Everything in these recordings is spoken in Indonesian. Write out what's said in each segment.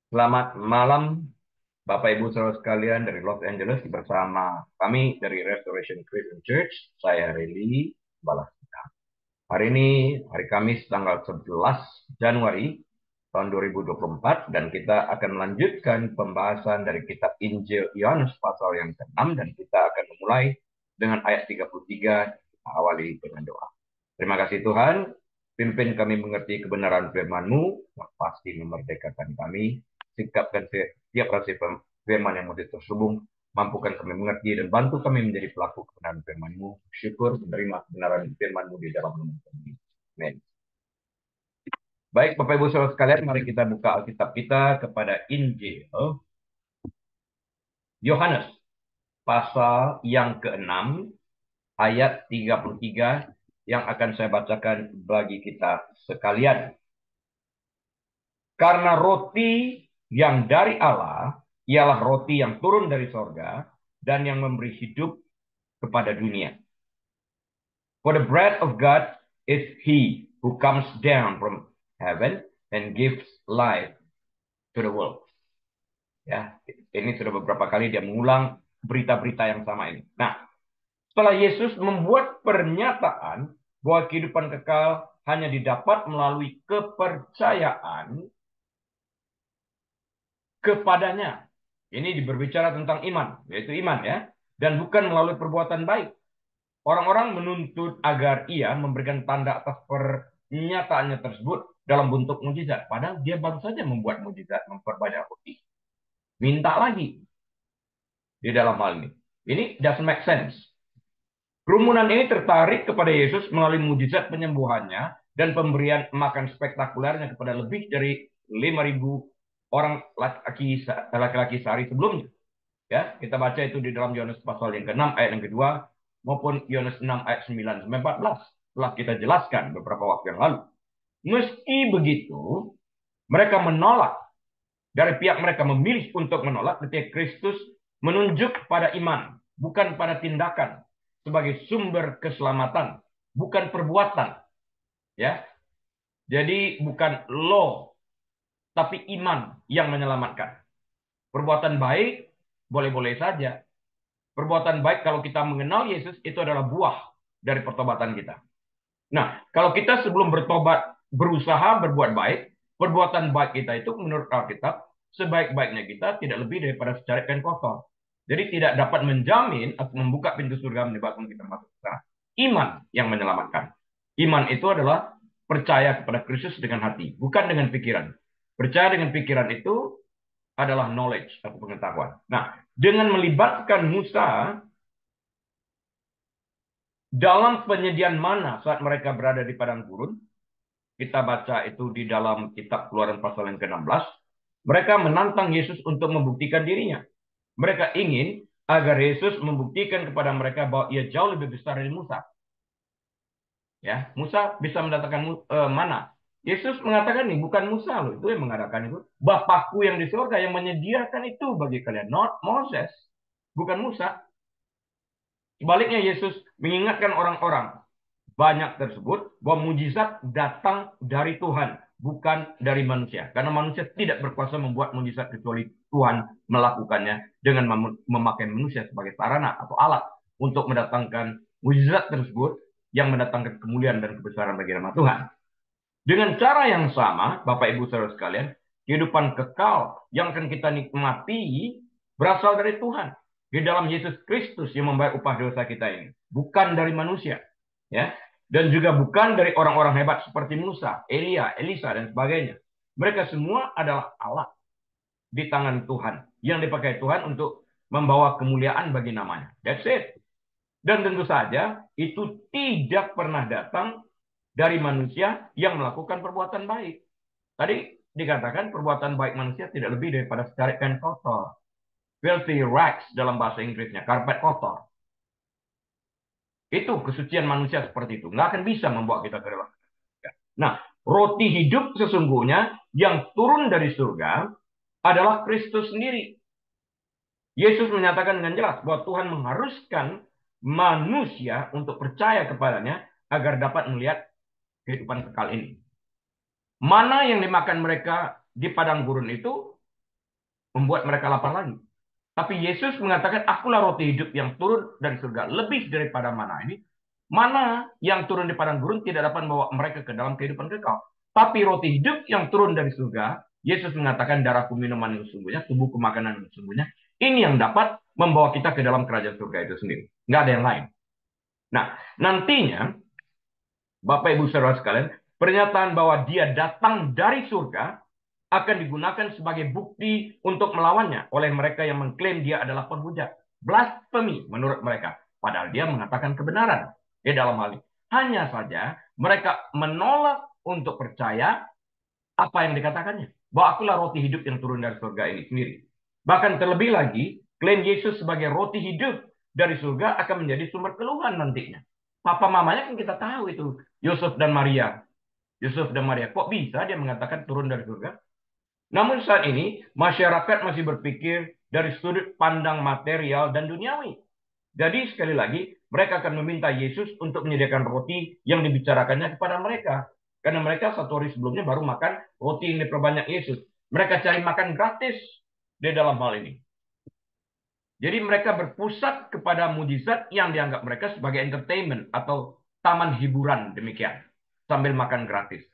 Selamat malam, Bapak Ibu Saudara sekalian dari Los Angeles bersama kami dari Restoration Christian Church. Saya Reli Balas. Hari ini hari Kamis tanggal 11 Januari tahun 2024 dan kita akan melanjutkan pembahasan dari kitab Injil Yohanes pasal yang ke-6 dan kita akan memulai dengan ayat 33 kita awali dengan doa. Terima kasih Tuhan, pimpin kami mengerti kebenaran firman-Mu yang pasti memerdekakan kami. Sikapkan setiap rasa firman yang mau terhubung, mampukan kami mengerti dan bantu kami menjadi pelaku kebenaran firman-Mu. Syukur menerima kebenaran firman-Mu di dalam nama kami. Amin. Baik, Bapak Ibu Saudara sekalian, mari kita buka Alkitab kita kepada Injil Yohanes pasal yang ke-6 ayat 33 yang akan saya bacakan bagi kita sekalian. Karena roti yang dari Allah ialah roti yang turun dari sorga dan yang memberi hidup kepada dunia. For the bread of God is he who comes down from heaven and gives life to the world. Ya, ini sudah beberapa kali dia mengulang berita-berita yang sama ini. Nah, setelah Yesus membuat pernyataan bahwa kehidupan kekal hanya didapat melalui kepercayaan kepadanya. Ini berbicara tentang iman, yaitu iman ya, dan bukan melalui perbuatan baik. Orang-orang menuntut agar ia memberikan tanda atas pernyataannya tersebut dalam bentuk mujizat. Padahal dia baru saja membuat mujizat, memperbanyak roti. Minta lagi di dalam hal ini. Ini doesn't make sense. Kerumunan ini tertarik kepada Yesus melalui mujizat penyembuhannya dan pemberian makan spektakulernya kepada lebih dari 5.000 orang laki-laki sehari sebelumnya. Ya, kita baca itu di dalam Yohanes pasal yang ke-6 ayat yang kedua maupun Yohanes 6 ayat 9 sampai 14. Telah kita jelaskan beberapa waktu yang lalu. Meski begitu, mereka menolak, dari pihak mereka memilih untuk menolak ketika Kristus menunjuk pada iman, bukan pada tindakan sebagai sumber keselamatan, bukan perbuatan, ya. Jadi bukan law, tapi iman yang menyelamatkan. Perbuatan baik boleh-boleh saja. Perbuatan baik kalau kita mengenal Yesus itu adalah buah dari pertobatan kita. Nah, kalau kita sebelum bertobat berusaha berbuat baik, perbuatan baik kita itu menurut Alkitab sebaik-baiknya kita tidak lebih daripada secarik kain kotor. Jadi tidak dapat menjamin atau membuka pintu surga menyebabkan kita masuk ke sana. Iman yang menyelamatkan. Iman itu adalah percaya kepada Kristus dengan hati, bukan dengan pikiran. Percaya dengan pikiran itu adalah knowledge atau pengetahuan. Nah, dengan melibatkan Musa dalam penyediaan mana saat mereka berada di padang gurun, kita baca itu di dalam kitab Keluaran pasal yang ke-16, mereka menantang Yesus untuk membuktikan dirinya. Mereka ingin agar Yesus membuktikan kepada mereka bahwa ia jauh lebih besar dari Musa. Ya, Musa bisa mendatangkan mana? Yesus mengatakan nih, bukan Musa loh, itu yang mengadakan itu. Bapakku yang di surga yang menyediakan itu bagi kalian, not Moses. Bukan Musa. Sebaliknya Yesus mengingatkan orang-orang banyak tersebut bahwa mujizat datang dari Tuhan, bukan dari manusia. Karena manusia tidak berkuasa membuat mujizat kecuali Tuhan melakukannya dengan memakai manusia sebagai sarana atau alat untuk mendatangkan mujizat tersebut yang mendatangkan kemuliaan dan kebesaran bagi nama Tuhan. Dengan cara yang sama, Bapak Ibu Saudara sekalian, kehidupan kekal yang akan kita nikmati berasal dari Tuhan. Di dalam Yesus Kristus yang membayar upah dosa kita ini. Bukan dari manusia. Ya, dan juga bukan dari orang-orang hebat seperti Musa, Elia, Elisa, dan sebagainya. Mereka semua adalah alat di tangan Tuhan yang dipakai Tuhan untuk membawa kemuliaan bagi namanya. That's it. Dan tentu saja itu tidak pernah datang dari manusia yang melakukan perbuatan baik. Tadi dikatakan perbuatan baik manusia tidak lebih daripada secarik kain kotor. Filthy rags dalam bahasa Inggrisnya, karpet kotor. Itu kesucian manusia seperti itu. Nggak akan bisa membawa kita ke dalam. Nah, roti hidup sesungguhnya yang turun dari surga adalah Kristus sendiri. Yesus menyatakan dengan jelas bahwa Tuhan mengharuskan manusia untuk percaya kepadanya agar dapat melihat kehidupan kekal ini. Mana yang dimakan mereka di padang gurun itu membuat mereka lapar lagi. Tapi Yesus mengatakan, akulah roti hidup yang turun dari surga. Lebih daripada mana ini? Mana yang turun di padang gurun tidak dapat membawa mereka ke dalam kehidupan kekal. Tapi roti hidup yang turun dari surga, Yesus mengatakan darahku minuman yang sesungguhnya, tubuhku makanan yang sesungguhnya. Ini yang dapat membawa kita ke dalam kerajaan surga itu sendiri. Nggak ada yang lain. Nah, nantinya, Bapak Ibu Saudara sekalian, pernyataan bahwa dia datang dari surga akan digunakan sebagai bukti untuk melawannya oleh mereka yang mengklaim dia adalah penghujat. Blasfemi menurut mereka. Padahal dia mengatakan kebenaran di dalam hal ini. Hanya saja mereka menolak untuk percaya apa yang dikatakannya. Bahwa akulah roti hidup yang turun dari surga ini sendiri. Bahkan terlebih lagi, klaim Yesus sebagai roti hidup dari surga akan menjadi sumber keluhan nantinya. Papa mamanya kan kita tahu itu. Yusuf dan Maria. Yusuf dan Maria. Kok bisa dia mengatakan turun dari surga? Namun saat ini, masyarakat masih berpikir dari sudut pandang material dan duniawi. Jadi sekali lagi, mereka akan meminta Yesus untuk menyediakan roti yang dibicarakannya kepada mereka. Karena mereka satu hari sebelumnya baru makan roti yang diperbanyak Yesus. Mereka cari makan gratis di dalam hal ini. Jadi mereka berpusat kepada mujizat yang dianggap mereka sebagai entertainment atau taman hiburan demikian. Sambil makan gratis.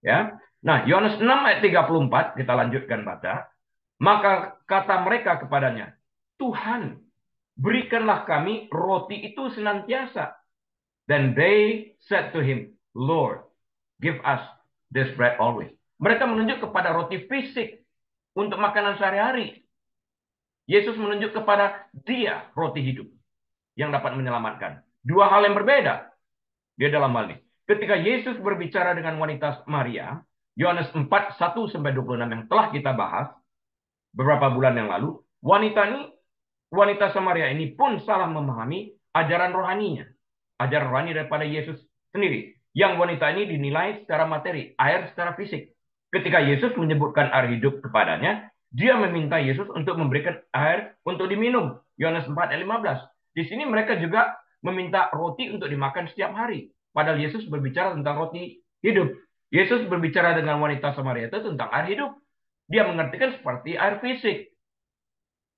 Ya. Nah, Yohanes 6 ayat 34, kita lanjutkan baca. Maka kata mereka kepadanya, Tuhan, berikanlah kami roti itu senantiasa. Then they said to him, Lord, give us this bread always. Mereka menunjuk kepada roti fisik untuk makanan sehari-hari. Yesus menunjuk kepada dia roti hidup yang dapat menyelamatkan. Dua hal yang berbeda di dalam hal ini. Ketika Yesus berbicara dengan wanita Maria, Yohanes 4, 1-26 yang telah kita bahas beberapa bulan yang lalu, wanita Samaria ini pun salah memahami ajaran rohaninya. Ajaran rohani daripada Yesus sendiri. Yang wanita ini dinilai secara materi, air secara fisik. Ketika Yesus menyebutkan air hidup kepadanya, dia meminta Yesus untuk memberikan air untuk diminum. Yohanes 4 ayat 15. Di sini mereka juga meminta roti untuk dimakan setiap hari. Padahal Yesus berbicara tentang roti hidup. Yesus berbicara dengan wanita Samaria itu tentang air hidup. Dia mengertikan seperti air fisik.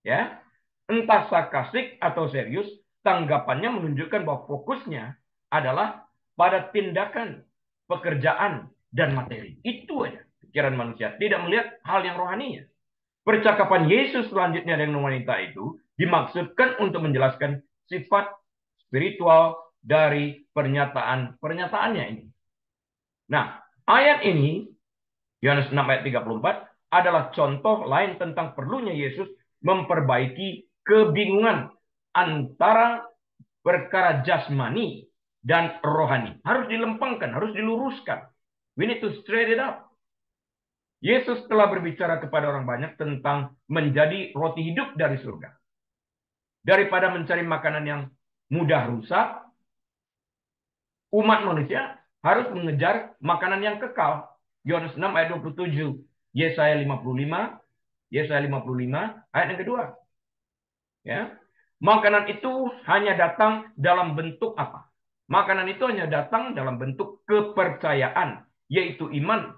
Ya, entah sarkastik atau serius, tanggapannya menunjukkan bahwa fokusnya adalah pada tindakan, pekerjaan, dan materi. Itu aja pikiran manusia, tidak melihat hal yang rohaninya. Percakapan Yesus selanjutnya dengan wanita itu dimaksudkan untuk menjelaskan sifat spiritual dari pernyataan-pernyataannya ini. Nah, ayat ini, Yohanes 6 ayat 34, adalah contoh lain tentang perlunya Yesus memperbaiki kebingungan antara perkara jasmani dan rohani. Harus dilempengkan, harus diluruskan. We need to straight it up. Yesus telah berbicara kepada orang banyak tentang menjadi roti hidup dari surga. Daripada mencari makanan yang mudah rusak, umat manusia harus mengejar makanan yang kekal. Yohanes 6 ayat 27, Yesaya 55, ayat yang kedua. Ya. Makanan itu hanya datang dalam bentuk apa? Makanan itu hanya datang dalam bentuk kepercayaan, yaitu iman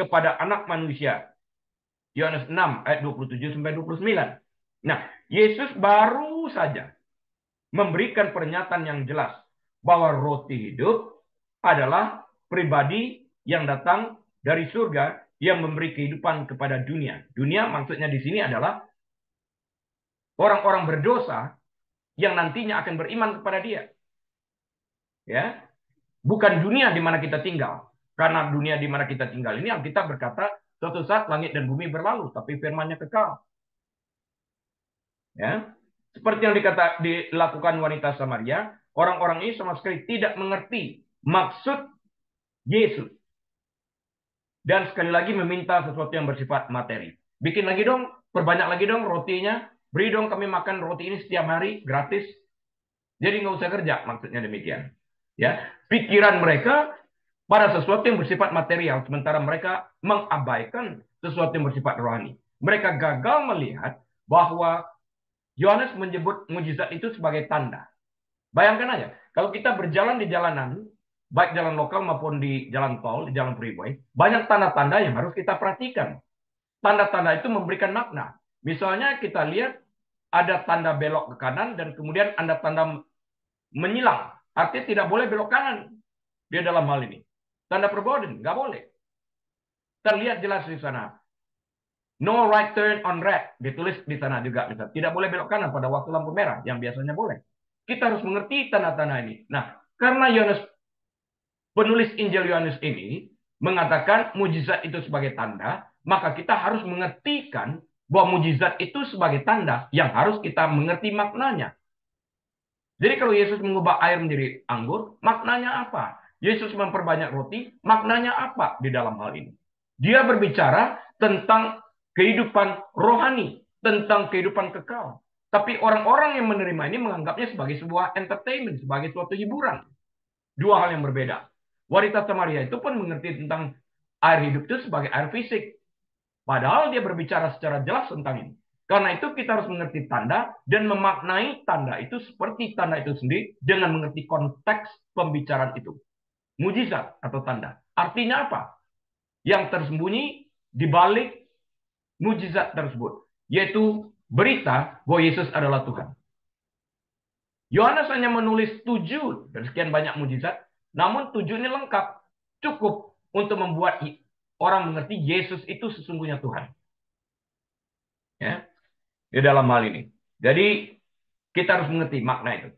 kepada anak manusia. Yohanes 6 ayat 27-29. Nah, Yesus baru saja memberikan pernyataan yang jelas bahwa roti hidup adalah pribadi yang datang dari surga yang memberi kehidupan kepada dunia. Dunia maksudnya di sini adalah orang-orang berdosa yang nantinya akan beriman kepada dia. Ya, bukan dunia di mana kita tinggal. Karena dunia di mana kita tinggal ini Alkitab berkata suatu saat langit dan bumi berlalu, tapi firman-Nya kekal. Ya, seperti yang dilakukan wanita Samaria, orang-orang ini sama sekali tidak mengerti maksud Yesus. Dan sekali lagi meminta sesuatu yang bersifat materi. Bikin lagi dong, perbanyak lagi dong rotinya. Beri dong kami makan roti ini setiap hari gratis. Jadi nggak usah kerja, maksudnya demikian. Ya, pikiran mereka pada sesuatu yang bersifat material, sementara mereka mengabaikan sesuatu yang bersifat rohani. Mereka gagal melihat bahwa Yohanes menyebut mujizat itu sebagai tanda. Bayangkan aja, kalau kita berjalan di jalanan, baik jalan lokal maupun di jalan tol, di jalan freeway, banyak tanda-tanda yang harus kita perhatikan. tanda-tanda itu memberikan makna. Misalnya kita lihat ada tanda belok ke kanan dan kemudian ada tanda menyilang. Artinya tidak boleh belok kanan dia dalam hal ini. Tanda perboden, nggak boleh. Terlihat jelas di sana. No right turn on red. Ditulis di sana juga. Misal. Tidak boleh belok kanan pada waktu lampu merah. Yang biasanya boleh. Kita harus mengerti tanda-tanda ini. Nah, karena Yohanes, penulis Injil Yohanes ini, mengatakan mujizat itu sebagai tanda, maka kita harus mengertikan bahwa mujizat itu sebagai tanda yang harus kita mengerti maknanya. Jadi kalau Yesus mengubah air menjadi anggur, maknanya apa? Yesus memperbanyak roti, maknanya apa di dalam hal ini? Dia berbicara tentang kehidupan rohani, tentang kehidupan kekal. Tapi orang-orang yang menerima ini menganggapnya sebagai sebuah entertainment, sebagai suatu hiburan. Dua hal yang berbeda. Wanita Samaria itu pun mengerti tentang air hidup itu sebagai air fisik. Padahal dia berbicara secara jelas tentang ini. Karena itu kita harus mengerti tanda dan memaknai tanda itu seperti tanda itu sendiri dengan mengerti konteks pembicaraan itu. Mujizat atau tanda. Artinya apa? Yang tersembunyi di balik mujizat tersebut. Yaitu berita bahwa Yesus adalah Tuhan. Yohanes hanya menulis 7 dan sekian banyak mujizat. Namun 7 ini lengkap. Cukup untuk membuat orang mengerti Yesus itu sesungguhnya Tuhan. Ya, di dalam hal ini. Jadi kita harus mengerti makna itu.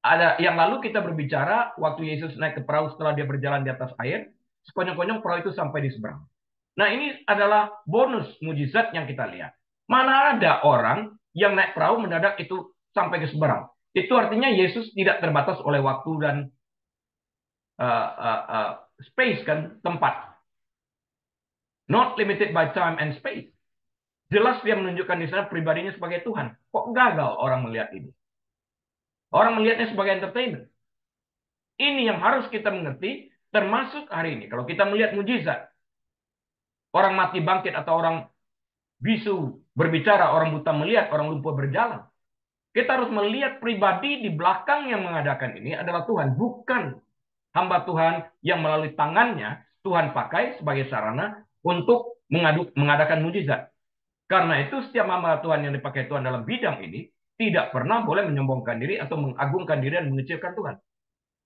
Ada yang lalu kita berbicara waktu Yesus naik ke perahu setelah dia berjalan di atas air, sekonyong-konyong perahu itu sampai di seberang. Nah, ini adalah bonus mujizat yang kita lihat. Mana ada orang yang naik perahu mendadak itu sampai ke seberang. Itu artinya Yesus tidak terbatas oleh waktu dan space kan, tempat. Not limited by time and space. Jelas dia menunjukkan di sana pribadinya sebagai Tuhan. Kok gagal orang melihat ini? Orang melihatnya sebagai entertainment. Ini yang harus kita mengerti, termasuk hari ini. Kalau kita melihat mujizat, orang mati bangkit atau orang bisu berbicara, orang buta melihat, orang lumpuh berjalan. Kita harus melihat pribadi di belakang yang mengadakan ini adalah Tuhan, bukan hamba Tuhan yang melalui tangannya Tuhan pakai sebagai sarana untuk mengadakan mujizat. Karena itu setiap hamba Tuhan yang dipakai Tuhan dalam bidang ini tidak pernah boleh menyombongkan diri atau mengagungkan diri dan mengecilkan Tuhan.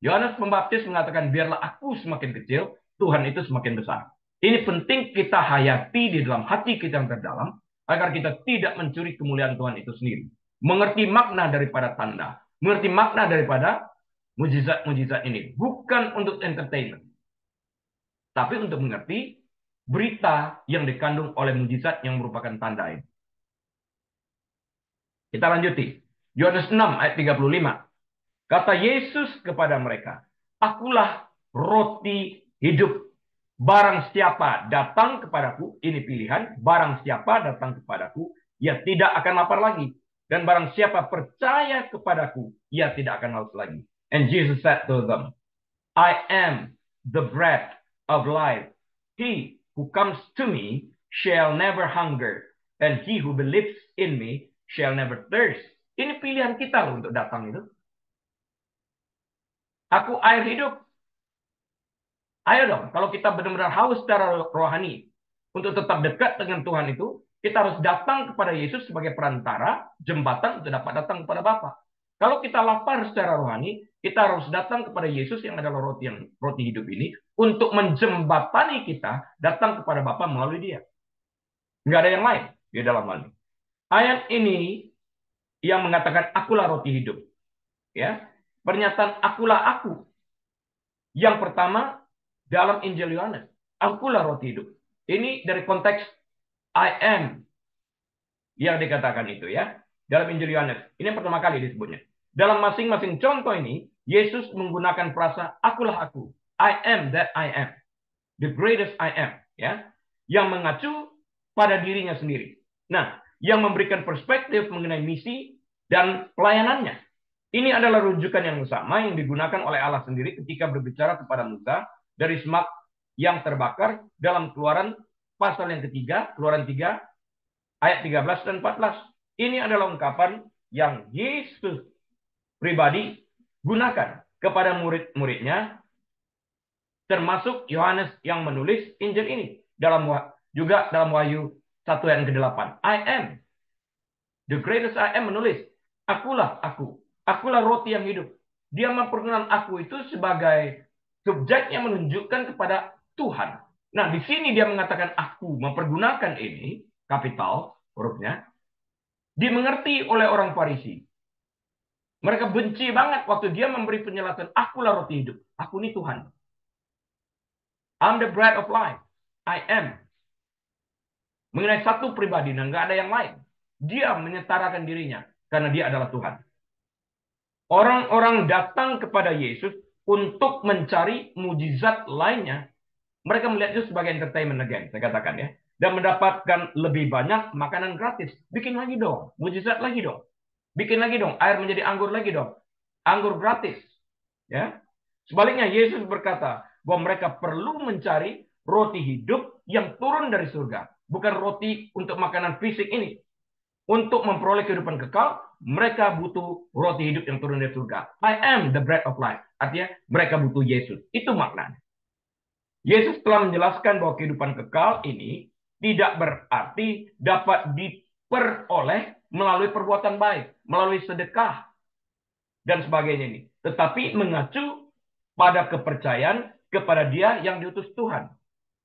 Yohanes Pembaptis mengatakan, biarlah aku semakin kecil, Tuhan itu semakin besar. Ini penting kita hayati di dalam hati kita yang terdalam, agar kita tidak mencuri kemuliaan Tuhan itu sendiri. Mengerti makna daripada tanda, mengerti makna daripada mujizat-mujizat ini. Bukan untuk entertainment, tapi untuk mengerti berita yang dikandung oleh mujizat yang merupakan tanda ini. Kita lanjuti. Yohanes 6 ayat 35. Kata Yesus kepada mereka, akulah roti hidup. Barang siapa datang kepadaku, ini pilihan, barang siapa datang kepadaku, ia tidak akan lapar lagi. Dan barang siapa percaya kepadaku, ia tidak akan haus lagi. And Jesus said to them, I am the bread of life. He who comes to me shall never hunger, and he who believes in me shall never thirst. Ini pilihan kita loh untuk datang itu. Aku air hidup. Ayo dong, kalau kita benar-benar haus secara rohani untuk tetap dekat dengan Tuhan itu, kita harus datang kepada Yesus sebagai perantara, jembatan untuk dapat datang kepada Bapa. Kalau kita lapar secara rohani, kita harus datang kepada Yesus yang adalah roti hidup ini untuk menjembatani kita datang kepada Bapa melalui Dia. Nggak ada yang lain di dalam hal ini. Ayat ini yang mengatakan akulah roti hidup. Ya, pernyataan akulah aku. Yang pertama dalam Injil Yohanes, akulah roti hidup. Ini dari konteks I am yang dikatakan itu ya. Dalam Injil Yohanes, ini yang pertama kali disebutnya. Dalam masing-masing contoh ini, Yesus menggunakan frasa akulah aku. I am that I am. The greatest I am, ya. Yang mengacu pada dirinya sendiri. Nah, yang memberikan perspektif mengenai misi dan pelayanannya. Ini adalah rujukan yang sama yang digunakan oleh Allah sendiri ketika berbicara kepada Musa dari semak yang terbakar dalam Keluaran pasal yang ketiga, Keluaran 3 ayat 13 dan 14. Ini adalah ungkapan yang Yesus pribadi gunakan kepada murid-muridnya, termasuk Yohanes yang menulis Injil ini. Juga dalam Wahyu 1 ayat ke-8. I am. The greatest I am menulis, akulah aku. Akulah roti yang hidup. Dia mempergunakan aku itu sebagai subjek yang menunjukkan kepada Tuhan. Nah, di sini dia mengatakan aku, mempergunakan ini, kapital hurufnya, dimengerti oleh orang Farisi. Mereka benci banget waktu dia memberi penjelasan, akulah roti hidup. Aku ini Tuhan. I'm the bread of life. I am. Mengenai satu pribadi dan nggak ada yang lain. Dia menyetarakan dirinya karena dia adalah Tuhan. Orang-orang datang kepada Yesus untuk mencari mujizat lainnya. Mereka melihat itu sebagai entertainment again, saya katakan ya. Dan mendapatkan lebih banyak makanan gratis. Bikin lagi dong, mujizat lagi dong. Bikin lagi dong, air menjadi anggur lagi dong. Anggur gratis. Ya. Sebaliknya Yesus berkata bahwa mereka perlu mencari roti hidup yang turun dari surga. Bukan roti untuk makanan fisik ini. Untuk memperoleh kehidupan kekal, mereka butuh roti hidup yang turun dari surga. I am the bread of life. Artinya mereka butuh Yesus. Itu maknanya. Yesus telah menjelaskan bahwa kehidupan kekal ini tidak berarti dapat diperoleh melalui perbuatan baik, melalui sedekah, dan sebagainya ini. Tetapi mengacu pada kepercayaan kepada dia yang diutus Tuhan.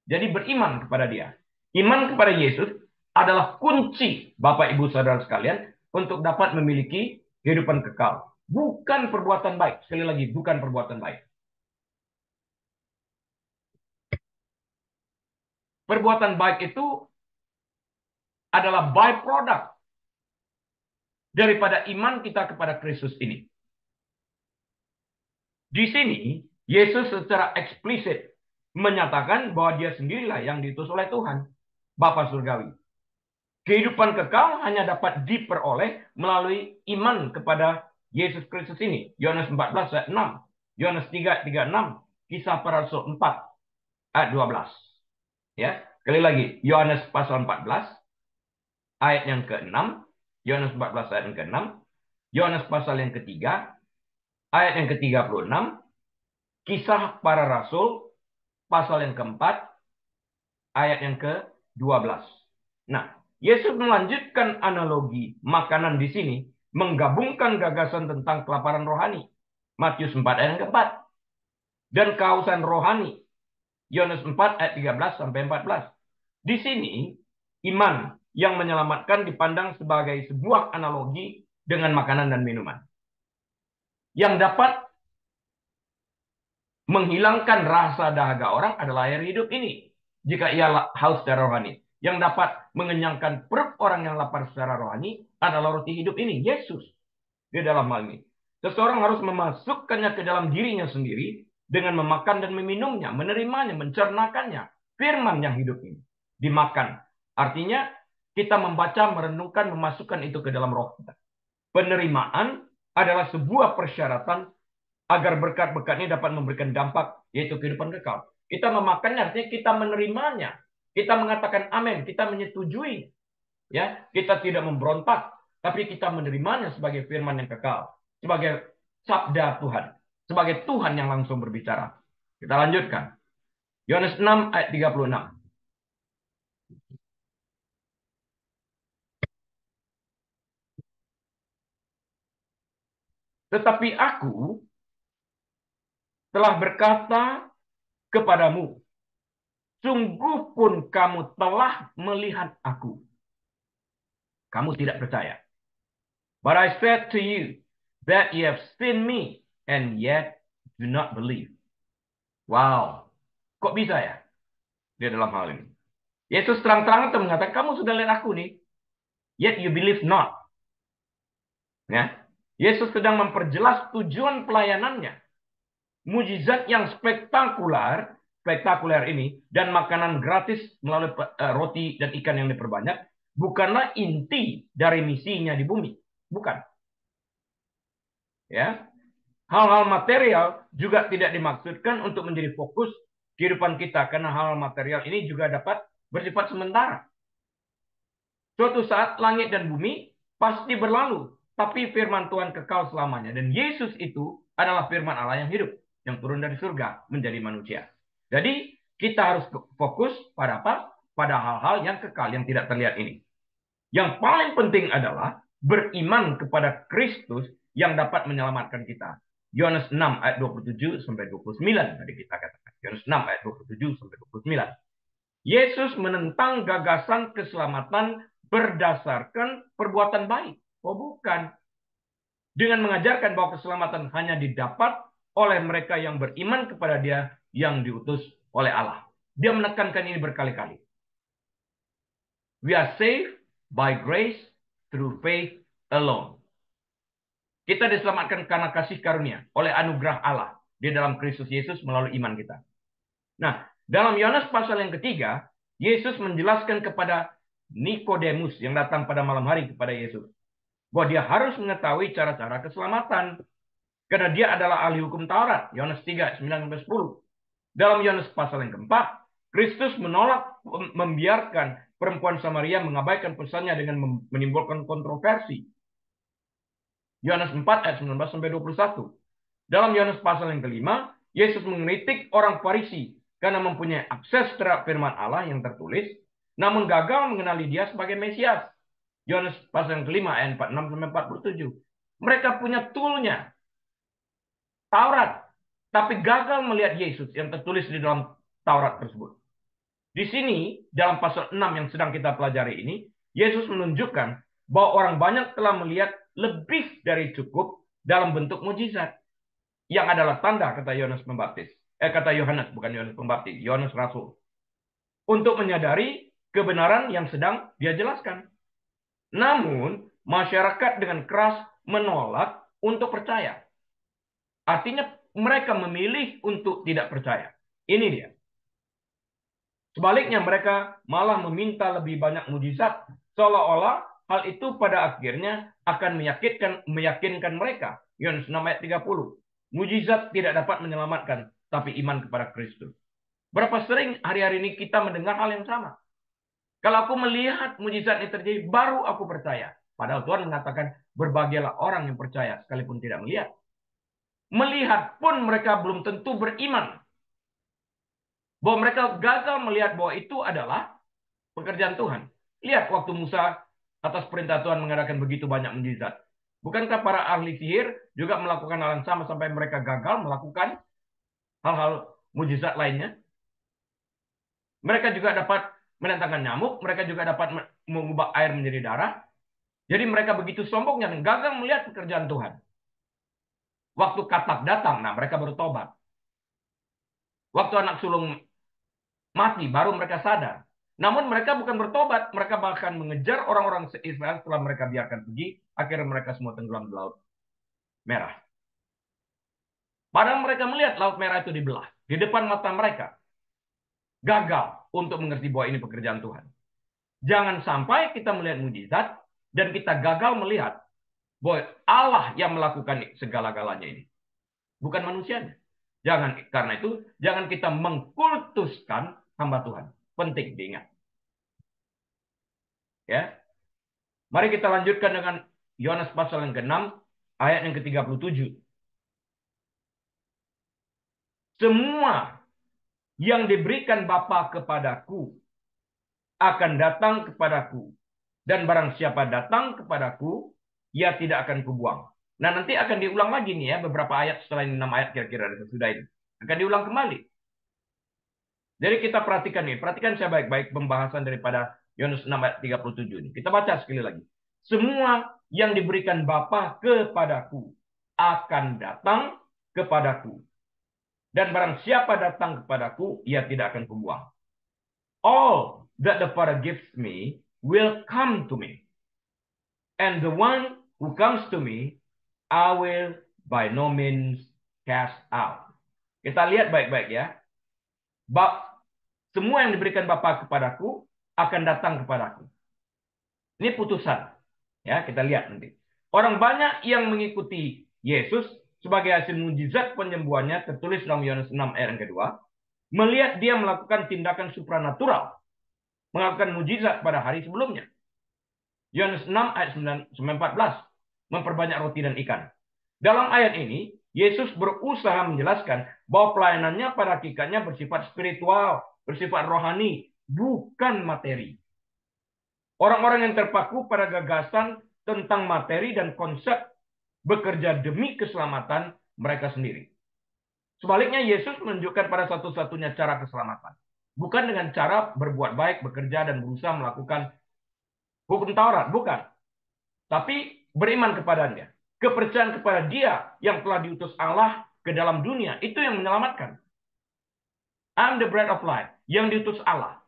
Jadi beriman kepada dia. Iman kepada Yesus adalah kunci Bapak Ibu Saudara sekalian untuk dapat memiliki kehidupan kekal. Bukan perbuatan baik. Sekali lagi, bukan perbuatan baik. Perbuatan baik itu adalah byproduct daripada iman kita kepada Kristus ini. Di sini, Yesus secara eksplisit menyatakan bahwa dia sendirilah yang diutus oleh Tuhan, Bapa Surgawi. Kehidupan kekal hanya dapat diperoleh melalui iman kepada Yesus Kristus ini. Yohanes 14 ayat 6. Yohanes 3 ayat 36. Kisah para Rasul 4 ayat 12. Ya, sekali lagi. Yohanes pasal 14 ayat yang ke-6. Yohanes 14 ayat yang ke-6. Yohanes pasal yang ketiga ayat yang ke-36. Kisah para Rasul pasal yang keempat ayat yang ke-12. Nah, Yesus melanjutkan analogi makanan di sini, menggabungkan gagasan tentang kelaparan rohani. Matius 4 ayat yang keempat. Dan kehausan rohani. Yohanes 4 ayat 13 sampai 14. Di sini, iman yang menyelamatkan dipandang sebagai sebuah analogi dengan makanan dan minuman. Yang dapat menghilangkan rasa dahaga orang adalah air hidup ini. Jika ia haus secara rohani. Yang dapat mengenyangkan perut orang yang lapar secara rohani adalah roti hidup ini, Yesus. Di dalam hal ini. Seseorang harus memasukkannya ke dalam dirinya sendiri dengan memakan dan meminumnya, menerimanya, mencernakannya. Firman yang hidup ini. Dimakan. Artinya kita membaca, merenungkan, memasukkan itu ke dalam roh kita. Penerimaan adalah sebuah persyaratan agar berkat-berkat ini dapat memberikan dampak, yaitu kehidupan kekal. Kita memakannya, artinya kita menerimanya. Kita mengatakan amin, kita menyetujui. Ya, kita tidak memberontak, tapi kita menerimanya sebagai firman yang kekal, sebagai sabda Tuhan, sebagai Tuhan yang langsung berbicara. Kita lanjutkan. Yohanes 6 ayat 36. Tetapi aku telah berkata kepadamu, sungguh pun kamu telah melihat aku. Kamu tidak percaya. But I said to you that you have seen me and yet do not believe. Wow. Kok bisa ya? Dia dalam hal ini. Yesus terang-terangan mengatakan, kamu sudah lihat aku nih. Yet you believe not. Ya. Yesus sedang memperjelas tujuan pelayanannya. Mujizat yang spektakuler ini dan makanan gratis melalui roti dan ikan yang diperbanyak bukanlah inti dari misinya di bumi, bukan. Ya, hal-hal material juga tidak dimaksudkan untuk menjadi fokus kehidupan kita karena hal-hal material ini juga dapat bersifat sementara. Suatu saat langit dan bumi pasti berlalu, tapi firman Tuhan kekal selamanya dan Yesus itu adalah firman Allah yang hidup, yang turun dari surga menjadi manusia. Jadi kita harus fokus pada apa? pada hal-hal yang kekal, yang tidak terlihat ini. Yang paling penting adalah beriman kepada Kristus yang dapat menyelamatkan kita. Yohanes 6 ayat 27 sampai 29 tadi kita katakan. Yohanes 6 ayat 27 sampai 29. Yesus menentang gagasan keselamatan berdasarkan perbuatan baik. Oh bukan. Dengan mengajarkan bahwa keselamatan hanya didapat oleh mereka yang beriman kepada Dia yang diutus oleh Allah. Dia menekankan ini berkali-kali. We are saved by grace through faith alone. Kita diselamatkan karena kasih karunia oleh anugerah Allah di dalam Kristus Yesus melalui iman kita. Nah, dalam Yohanes pasal yang ketiga, Yesus menjelaskan kepada Nikodemus yang datang pada malam hari kepada Yesus bahwa dia harus mengetahui cara-cara keselamatan karena dia adalah ahli hukum Taurat. Yohanes 3, 9-10. Dalam Yohanes pasal yang keempat, Kristus menolak membiarkan perempuan Samaria mengabaikan pesannya dengan menimbulkan kontroversi. Yohanes 4 ayat 19-21. Dalam Yohanes pasal yang kelima, Yesus mengkritik orang Farisi karena mempunyai akses terhadap firman Allah yang tertulis, namun gagal mengenali Dia sebagai Mesias. Yohanes pasal yang kelima ayat 46-47. Mereka punya toolnya, Taurat, tapi gagal melihat Yesus yang tertulis di dalam Taurat tersebut. Di sini, dalam pasal 6 yang sedang kita pelajari ini, Yesus menunjukkan bahwa orang banyak telah melihat lebih dari cukup dalam bentuk mujizat. Yang adalah tanda, kata Yohanes Pembaptis. Kata Yohanes, bukan Yohanes Pembaptis, Yohanes Rasul. Untuk menyadari kebenaran yang sedang dia jelaskan. Namun, masyarakat dengan keras menolak untuk percaya. Artinya, mereka memilih untuk tidak percaya. Ini dia. Sebaliknya mereka malah meminta lebih banyak mujizat, seolah-olah hal itu pada akhirnya akan meyakinkan mereka. Yohanes 6 ayat 30. Mujizat tidak dapat menyelamatkan, tapi iman kepada Kristus. Berapa sering hari-hari ini kita mendengar hal yang sama? Kalau aku melihat mujizat ini terjadi, baru aku percaya. Padahal Tuhan mengatakan, berbahagialah orang yang percaya, sekalipun tidak melihat. Melihat pun mereka belum tentu beriman. Bahwa mereka gagal melihat bahwa itu adalah pekerjaan Tuhan. Lihat waktu Musa atas perintah Tuhan mengadakan begitu banyak mujizat. Bukankah para ahli sihir juga melakukan hal yang sama sampai mereka gagal melakukan hal-hal mujizat lainnya? Mereka juga dapat menentangkan nyamuk, mereka juga dapat mengubah air menjadi darah. Jadi mereka begitu sombongnya dan gagal melihat pekerjaan Tuhan. Waktu katak datang, nah mereka baru tobat. Waktu anak sulung mati, baru mereka sadar. Namun mereka bukan bertobat, mereka bahkan mengejar orang-orang Israel setelah mereka biarkan pergi, akhirnya mereka semua tenggelam di Laut Merah. Padahal mereka melihat Laut Merah itu dibelah di depan mata mereka. Gagal untuk mengerti bahwa ini pekerjaan Tuhan. Jangan sampai kita melihat mujizat dan kita gagal melihat bahwa Allah yang melakukan segala-galanya ini, bukan manusianya. Karena itu jangan kita mengkultuskan hamba Tuhan. Penting diingat. Ya. Mari kita lanjutkan dengan Yohanes pasal yang ke-6 ayat yang ke-37. Semua yang diberikan Bapa kepadaku akan datang kepadaku, dan barang siapa datang kepadaku, ia tidak akan kubuang. Nah, nanti akan diulang lagi nih ya, beberapa ayat setelah ini, 6 ayat kira-kira sesudah ini. Akan diulang kembali. Jadi kita perhatikan nih, perhatikan saya baik-baik pembahasan daripada Yohanes 6 ayat 37 ini. Kita baca sekali lagi. Semua yang diberikan Bapa kepadaku akan datang kepadaku. Dan barang siapa datang kepadaku, ia tidak akan kubuang. All that the Father gives me will come to me. And the one who comes to me, I will by no means cast out. Kita lihat baik-baik ya. Semua yang diberikan Bapa kepadaku akan datang kepadaku. Ini putusan. Ya, kita lihat nanti. Orang banyak yang mengikuti Yesus sebagai hasil mujizat penyembuhannya tertulis dalam Yohanes 6 ayat yang kedua, melihat dia melakukan tindakan supranatural, melakukan mujizat pada hari sebelumnya. Yohanes 6 ayat 9-14, memperbanyak roti dan ikan. Dalam ayat ini, Yesus berusaha menjelaskan bahwa pelayanannya pada hakikatnya bersifat spiritual, bersifat rohani, bukan materi. Orang-orang yang terpaku pada gagasan tentang materi dan konsep bekerja demi keselamatan mereka sendiri. Sebaliknya, Yesus menunjukkan pada satu-satunya cara keselamatan. Bukan dengan cara berbuat baik, bekerja, dan berusaha melakukan hukum Taurat. Bukan. Tapi beriman kepadanya. Kepercayaan kepada dia yang telah diutus Allah ke dalam dunia. Itu yang menyelamatkan. I'm the bread of life. Yang diutus Allah.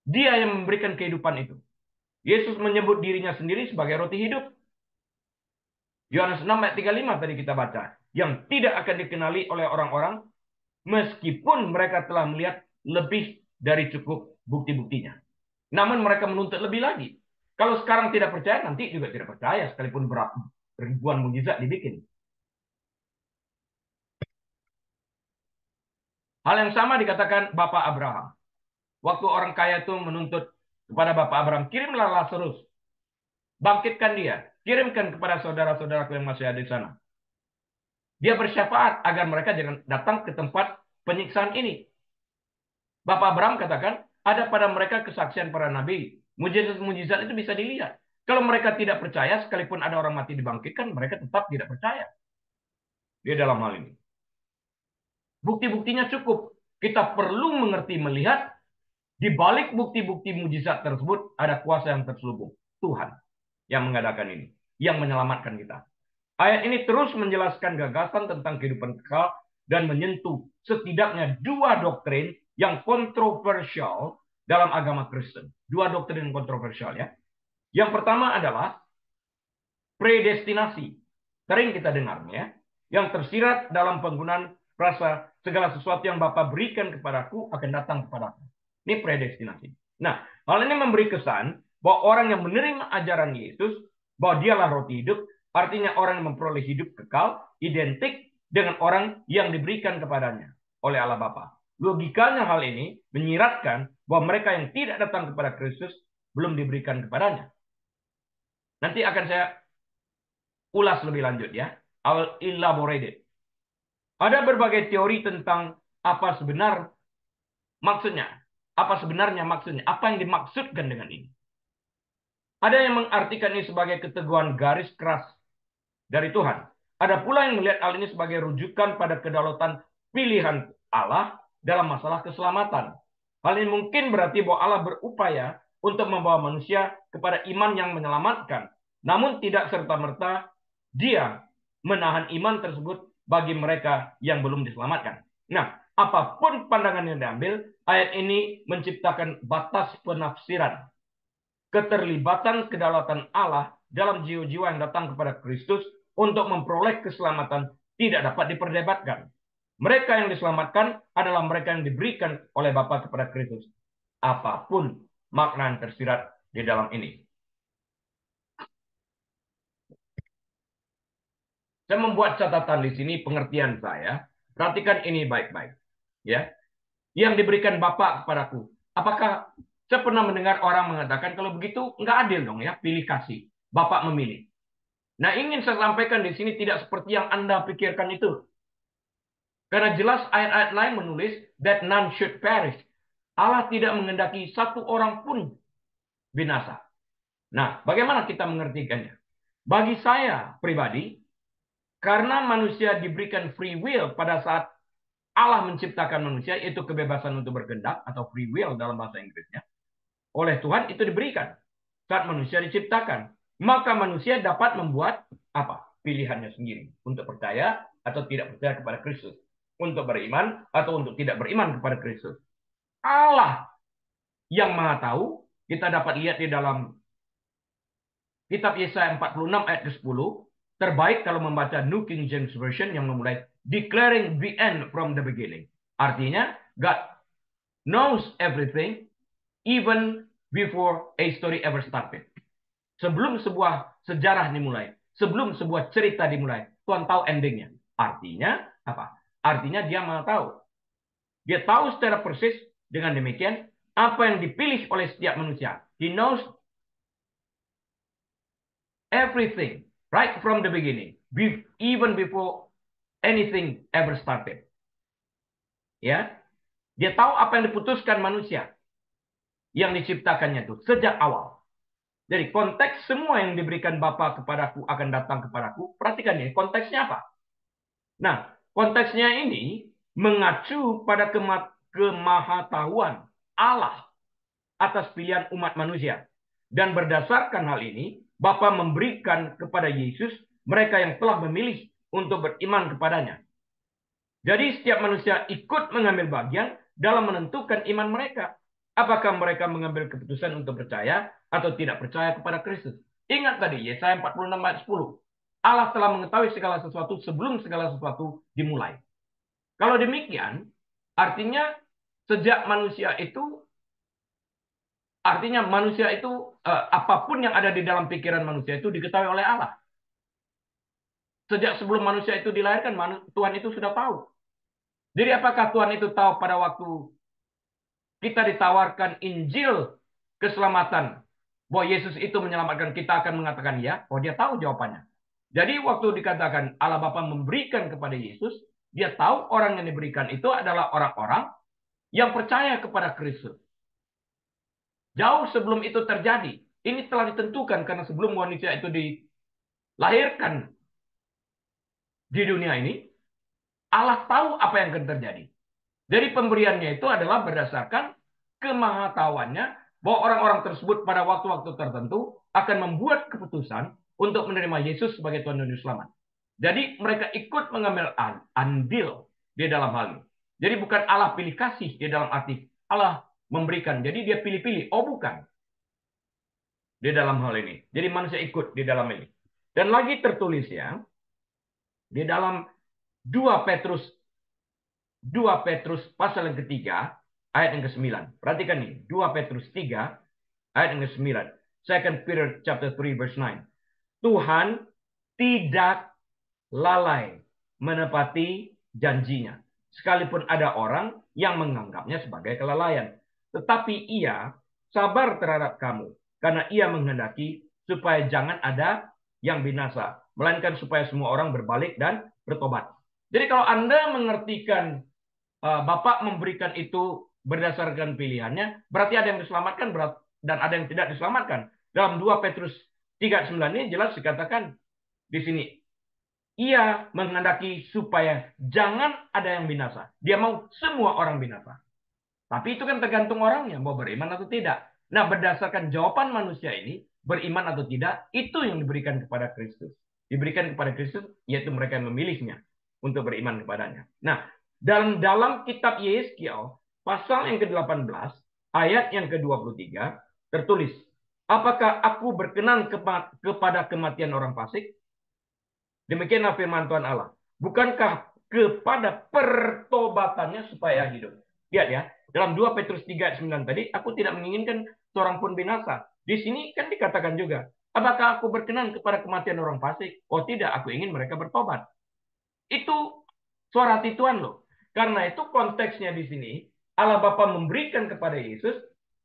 Dia yang memberikan kehidupan itu. Yesus menyebut dirinya sendiri sebagai roti hidup. Yohanes 6 ayat 35 tadi kita baca. Yang tidak akan dikenali oleh orang-orang meskipun mereka telah melihat lebih dari cukup bukti-buktinya. Namun mereka menuntut lebih lagi. Kalau sekarang tidak percaya, nanti juga tidak percaya sekalipun ribuan mukjizat dibikin. Hal yang sama dikatakan Bapak Abraham. Waktu orang kaya itu menuntut kepada Bapak Abraham, kirimlah Lazarus. Bangkitkan dia. Kirimkan kepada saudara-saudaraku yang masih ada di sana. Dia bersyafaat agar mereka jangan datang ke tempat penyiksaan ini. Bapak Abraham katakan, ada pada mereka kesaksian para nabi. Mujizat-mujizat itu bisa dilihat. Kalau mereka tidak percaya, sekalipun ada orang mati dibangkitkan, mereka tetap tidak percaya. Dia dalam hal ini. Bukti-buktinya cukup. Kita perlu mengerti melihat di balik bukti-bukti mujizat tersebut ada kuasa yang terselubung. Tuhan yang mengadakan ini. Yang menyelamatkan kita. Ayat ini terus menjelaskan gagasan tentang kehidupan kekal dan menyentuh setidaknya dua doktrin yang kontroversial dalam agama Kristen. Dua doktrin kontroversial ya. Yang pertama adalah predestinasi. Sering kita dengarnya, yang tersirat dalam penggunaan frasa segala sesuatu yang Bapa berikan kepadaku akan datang kepadaku. Ini predestinasi. Nah, hal ini memberi kesan bahwa orang yang menerima ajaran Yesus, bahwa dialah roti hidup, artinya orang yang memperoleh hidup kekal, identik dengan orang yang diberikan kepadanya oleh Allah Bapa. Logikanya hal ini menyiratkan bahwa mereka yang tidak datang kepada Kristus belum diberikan kepadanya. Nanti akan saya ulas lebih lanjut ya. I will elaborate it. Ada berbagai teori tentang apa maksudnya. Apa sebenarnya maksudnya? Apa yang dimaksudkan dengan ini? Ada yang mengartikan ini sebagai keteguhan garis keras dari Tuhan. Ada pula yang melihat hal ini sebagai rujukan pada kedaulatan pilihan Allah dalam masalah keselamatan. Hal ini mungkin berarti bahwa Allah berupaya untuk membawa manusia kepada iman yang menyelamatkan. Namun tidak serta-merta dia menahan iman tersebut bagi mereka yang belum diselamatkan. Nah, apapun pandangan yang diambil, ayat ini menciptakan batas penafsiran. Keterlibatan kedaulatan Allah dalam jiwa-jiwa yang datang kepada Kristus untuk memperoleh keselamatan tidak dapat diperdebatkan. Mereka yang diselamatkan adalah mereka yang diberikan oleh Bapa kepada Kristus. Apapun makna yang tersirat di dalam ini. Saya membuat catatan di sini pengertian saya. Perhatikan ini baik-baik. Ya, yang diberikan Bapa kepadaku. Apakah saya pernah mendengar orang mengatakan kalau begitu nggak adil dong ya, pilih kasih. Bapak memilih. Nah, ingin saya sampaikan di sini tidak seperti yang Anda pikirkan itu. Karena jelas ayat-ayat lain menulis that none should perish. Allah tidak menghendaki satu orang pun binasa. Nah, bagaimana kita mengertikannya? Bagi saya pribadi, karena manusia diberikan free will pada saat Allah menciptakan manusia, yaitu kebebasan untuk berkehendak atau free will dalam bahasa Inggrisnya, oleh Tuhan itu diberikan saat manusia diciptakan. Maka manusia dapat membuat apa? Pilihannya sendiri untuk percaya atau tidak percaya kepada Kristus, untuk beriman atau untuk tidak beriman kepada Kristus. Allah yang Maha Tahu, kita dapat lihat di dalam kitab Yesaya 46 ayat ke-10, terbaik kalau membaca New King James Version yang memulai declaring the end from the beginning. Artinya, God knows everything even before a story ever started. Sebelum sebuah sejarah dimulai, sebelum sebuah cerita dimulai, Tuhan tahu endingnya. Artinya apa? Artinya dia Maha tahu. Dia tahu secara persis dengan demikian apa yang dipilih oleh setiap manusia. He knows everything right from the beginning, even before anything ever started. Ya, dia tahu apa yang diputuskan manusia. yang diciptakannya itu sejak awal. Jadi konteks semua yang diberikan Bapa kepadaku akan datang kepadaku. Perhatikan ini, konteksnya apa? Nah, konteksnya ini mengacu pada kemahatauan Allah atas pilihan umat manusia. Dan berdasarkan hal ini, Bapa memberikan kepada Yesus mereka yang telah memilih untuk beriman kepadanya. Jadi setiap manusia ikut mengambil bagian dalam menentukan iman mereka. Apakah mereka mengambil keputusan untuk percaya atau tidak percaya kepada Kristus. Ingat tadi, Yesaya 46 ayat 10. Allah telah mengetahui segala sesuatu sebelum segala sesuatu dimulai. Kalau demikian, artinya sejak manusia itu, apapun yang ada di dalam pikiran manusia itu diketahui oleh Allah. Sejak sebelum manusia itu dilahirkan, Tuhan itu sudah tahu. Jadi apakah Tuhan itu tahu pada waktu kita ditawarkan Injil keselamatan, bahwa Yesus itu menyelamatkan, kita akan mengatakan ya? Oh, dia tahu jawabannya. Jadi waktu dikatakan Allah Bapa memberikan kepada Yesus, dia tahu orang yang diberikan itu adalah orang-orang yang percaya kepada Kristus. Jauh sebelum itu terjadi, ini telah ditentukan karena sebelum manusia itu dilahirkan di dunia ini, Allah tahu apa yang akan terjadi. Jadi pemberiannya itu adalah berdasarkan kemahatauannya bahwa orang-orang tersebut pada waktu-waktu tertentu akan membuat keputusan untuk menerima Yesus sebagai Tuhan dan Juru Selamat. Jadi mereka ikut mengambil andil di dalam hal ini. Jadi bukan Allah pilih kasih di dalam arti Allah memberikan. Jadi dia pilih-pilih. Oh bukan. Di dalam hal ini. Jadi manusia ikut di dalam ini. Dan lagi tertulis ya, di dalam 2 Petrus pasal yang ketiga, ayat yang ke-9. Perhatikan nih, 2 Petrus 3, ayat yang ke-9. 2 Peter chapter 3 verse 9. Tuhan tidak lalai menepati janjinya. Sekalipun ada orang yang menganggapnya sebagai kelalaian. Tetapi ia sabar terhadap kamu. Karena ia menghendaki supaya jangan ada yang binasa. Melainkan supaya semua orang berbalik dan bertobat. Jadi kalau Anda mengertikan Bapak memberikan itu berdasarkan pilihannya, berarti ada yang diselamatkan dan ada yang tidak diselamatkan. Dalam 2 Petrus 3:9 ini jelas dikatakan di sini, ia menghendaki supaya jangan ada yang binasa. Dia mau semua orang binasa. Tapi itu kan tergantung orangnya, mau beriman atau tidak. Nah, berdasarkan jawaban manusia ini, beriman atau tidak, itu yang diberikan kepada Kristus. Diberikan kepada Kristus, yaitu mereka yang memilihnya untuk beriman kepadanya. Nah, dalam kitab Yeskiel, pasal yang ke-18, ayat yang ke-23, tertulis, apakah aku berkenan kepada kematian orang fasik? Demikianlah firman Tuhan Allah. Bukankah kepada pertobatannya supaya hidup? Lihat ya, dalam 2 Petrus 3 ayat 9 tadi, aku tidak menginginkan seorang pun binasa. Di sini kan dikatakan juga, apakah aku berkenan kepada kematian orang fasik? Oh tidak, aku ingin mereka bertobat. Itu suara hati Tuhan loh. Karena itu konteksnya di sini, Allah Bapa memberikan kepada Yesus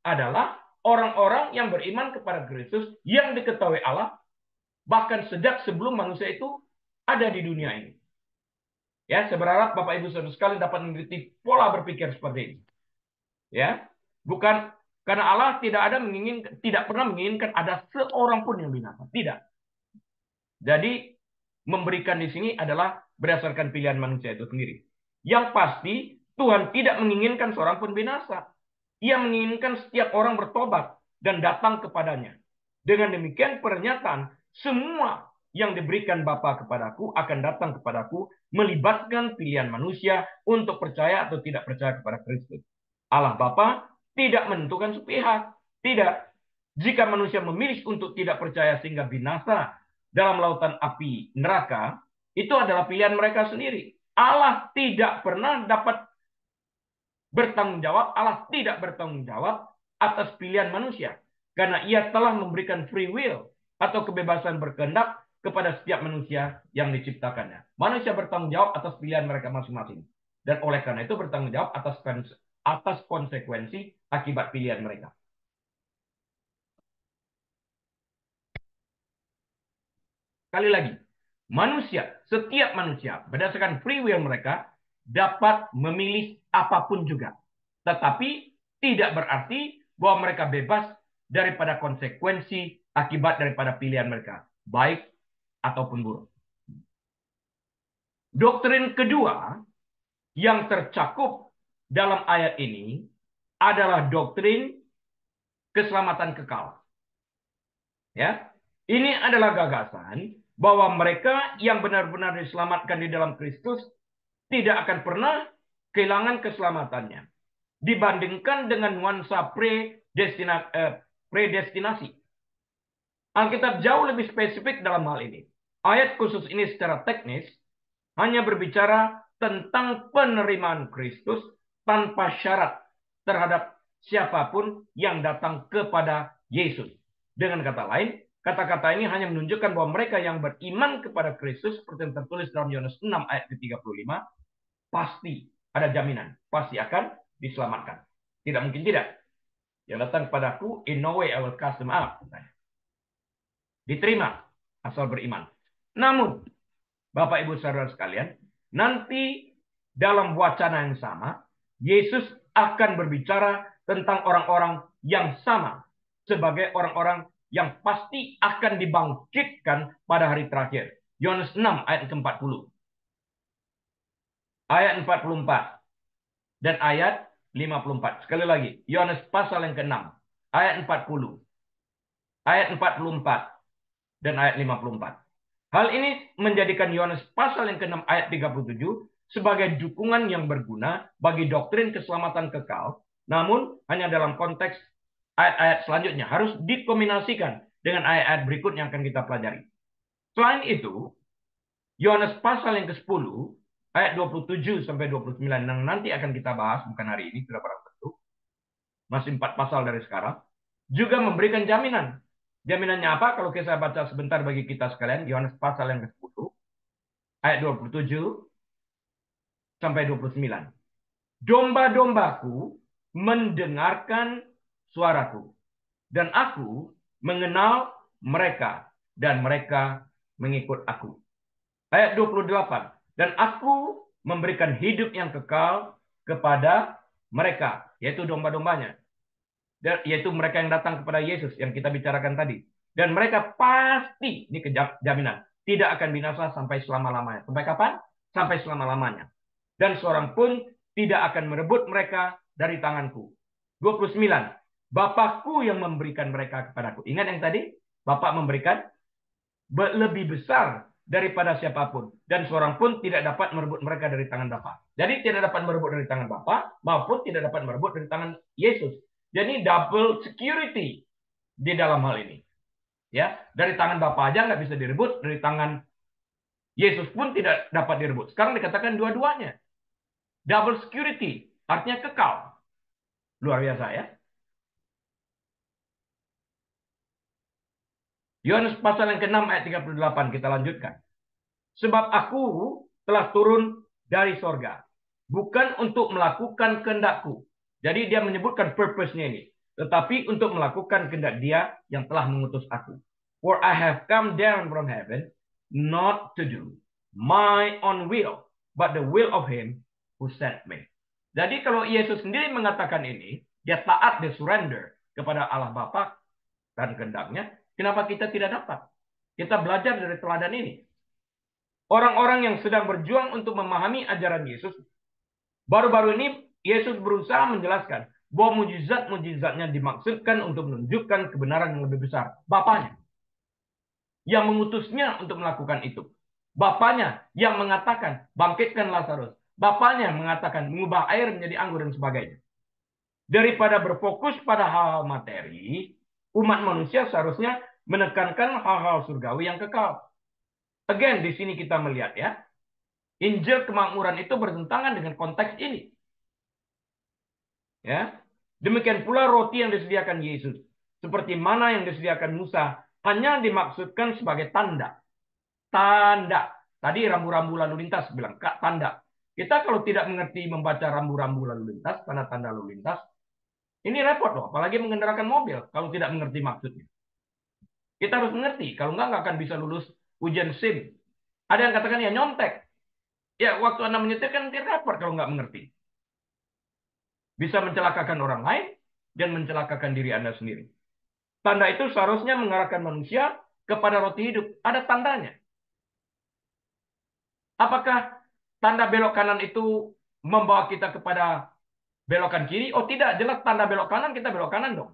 adalah orang-orang yang beriman kepada Kristus yang diketahui Allah bahkan sejak sebelum manusia itu ada di dunia ini. Ya, saya berharap Bapak Ibu Saudara sekalian dapat mengerti pola berpikir seperti ini. Ya, bukan karena Allah tidak pernah menginginkan ada seorang pun yang binasa. Tidak. Jadi memberikan di sini adalah berdasarkan pilihan manusia itu sendiri. Yang pasti Tuhan tidak menginginkan seorang pun binasa. Ia menginginkan setiap orang bertobat dan datang kepadanya. Dengan demikian pernyataan semua yang diberikan Bapa kepadaku akan datang kepadaku, melibatkan pilihan manusia untuk percaya atau tidak percaya kepada Kristus. Allah Bapa tidak menentukan sepihak. Tidak. Jika manusia memilih untuk tidak percaya sehingga binasa dalam lautan api neraka, itu adalah pilihan mereka sendiri. Allah tidak pernah dapat bertanggung jawab, Allah tidak bertanggung jawab atas pilihan manusia. Karena ia telah memberikan free will atau kebebasan berkehendak kepada setiap manusia yang diciptakannya. Manusia bertanggung jawab atas pilihan mereka masing-masing. Dan oleh karena itu bertanggung jawab atas konsekuensi akibat pilihan mereka. Sekali lagi, setiap manusia berdasarkan free will mereka dapat memilih apapun juga. Tetapi tidak berarti bahwa mereka bebas daripada konsekuensi akibat daripada pilihan mereka, baik ataupun buruk. Doktrin kedua yang tercakup dalam ayat ini adalah doktrin keselamatan kekal. Ya, ini adalah gagasan bahwa mereka yang benar-benar diselamatkan di dalam Kristus tidak akan pernah kehilangan keselamatannya dibandingkan dengan nuansa predestinasi. Alkitab jauh lebih spesifik dalam hal ini. Ayat khusus ini secara teknis hanya berbicara tentang penerimaan Kristus tanpa syarat terhadap siapapun yang datang kepada Yesus. Dengan kata lain, kata-kata ini hanya menunjukkan bahwa mereka yang beriman kepada Kristus, seperti yang tertulis dalam Yohanes 6 ayat ke-35, pasti ada jaminan, pasti akan diselamatkan. Tidak mungkin tidak. Yang datang kepadaku, in no way I will cast them out. Diterima, asal beriman. Namun, Bapak Ibu Saudara sekalian, nanti dalam wacana yang sama, Yesus akan berbicara tentang orang-orang yang sama sebagai orang-orang yang pasti akan dibangkitkan pada hari terakhir. Yohanes 6 ayat ke-40. Ayat 44 dan ayat 54. Sekali lagi, Yohanes pasal yang ke-6, ayat 40. Ayat 44 dan ayat 54. Hal ini menjadikan Yohanes pasal yang ke-6 ayat 37 sebagai dukungan yang berguna bagi doktrin keselamatan kekal, namun hanya dalam konteks ayat-ayat selanjutnya. Harus dikombinasikan dengan ayat-ayat berikut yang akan kita pelajari. Selain itu, Yohanes pasal yang ke-10 ayat 27 sampai 29 yang nanti akan kita bahas, bukan hari ini, sudah barang tentu. Masih 4 pasal dari sekarang. Juga memberikan jaminan. Jaminannya apa? Kalau saya baca sebentar bagi kita sekalian, Yohanes pasal yang ke-10 ayat 27 sampai 29. Domba-dombaku mendengarkan suaraku, dan aku mengenal mereka, dan mereka mengikut aku. Ayat 28. Dan aku memberikan hidup yang kekal kepada mereka, yaitu domba-dombanya. Yaitu mereka yang datang kepada Yesus yang kita bicarakan tadi. Dan mereka pasti, ini jaminan, tidak akan binasa sampai selama-lamanya. Sampai kapan? Sampai selama-lamanya. Dan seorang pun tidak akan merebut mereka dari tanganku. 29. Bapakku yang memberikan mereka kepadaku. Ingat yang tadi? Bapak memberikan lebih besar daripada siapapun. Dan seorang pun tidak dapat merebut mereka dari tangan Bapa. Jadi tidak dapat merebut dari tangan Bapa, maupun tidak dapat merebut dari tangan Yesus. Jadi double security di dalam hal ini. Ya, dari tangan Bapa aja nggak bisa direbut, dari tangan Yesus pun tidak dapat direbut. Sekarang dikatakan dua-duanya. Double security, artinya kekal. Luar biasa ya. Yohanes pasal yang ke-6 ayat 38, kita lanjutkan. Sebab aku telah turun dari sorga, bukan untuk melakukan kehendakku. Jadi dia menyebutkan purpose-nya ini. Tetapi untuk melakukan kehendak dia yang telah mengutus aku. For I have come down from heaven, not to do my own will, but the will of him who sent me. Jadi kalau Yesus sendiri mengatakan ini, dia taat, dia surrender kepada Allah Bapa dan kehendaknya, kenapa kita tidak dapat? Kita belajar dari teladan ini. Orang-orang yang sedang berjuang untuk memahami ajaran Yesus, baru-baru ini Yesus berusaha menjelaskan bahwa mujizat-mujizatnya dimaksudkan untuk menunjukkan kebenaran yang lebih besar. Bapaknya yang mengutusnya untuk melakukan itu. Bapaknya yang mengatakan, bangkitkan Lazarus. Bapaknya mengatakan, mengubah air menjadi anggur dan sebagainya. Daripada berfokus pada hal-hal materi, umat manusia seharusnya menekankan hal-hal surgawi yang kekal. Again, di sini kita melihat ya, Injil kemakmuran itu bertentangan dengan konteks ini. Ya, demikian pula roti yang disediakan Yesus, seperti mana yang disediakan Musa, hanya dimaksudkan sebagai tanda. Tanda. Tadi rambu-rambu lalu lintas bilang, Kak, tanda. Kita kalau tidak mengerti membaca rambu-rambu lalu lintas, tanda-tanda lalu lintas, ini repot loh, apalagi mengendaраkan mobil kalau tidak mengerti maksudnya. Kita harus mengerti, kalau nggak akan bisa lulus ujian SIM. Ada yang katakan ya nyontek. Ya waktu Anda menyetir kan nanti repot kalau nggak mengerti. Bisa mencelakakan orang lain, dan mencelakakan diri Anda sendiri. Tanda itu seharusnya mengarahkan manusia kepada roti hidup. Ada tandanya. Apakah tanda belok kanan itu membawa kita kepada belokan kiri? Oh tidak, jelas tanda belok kanan, kita belok kanan dong.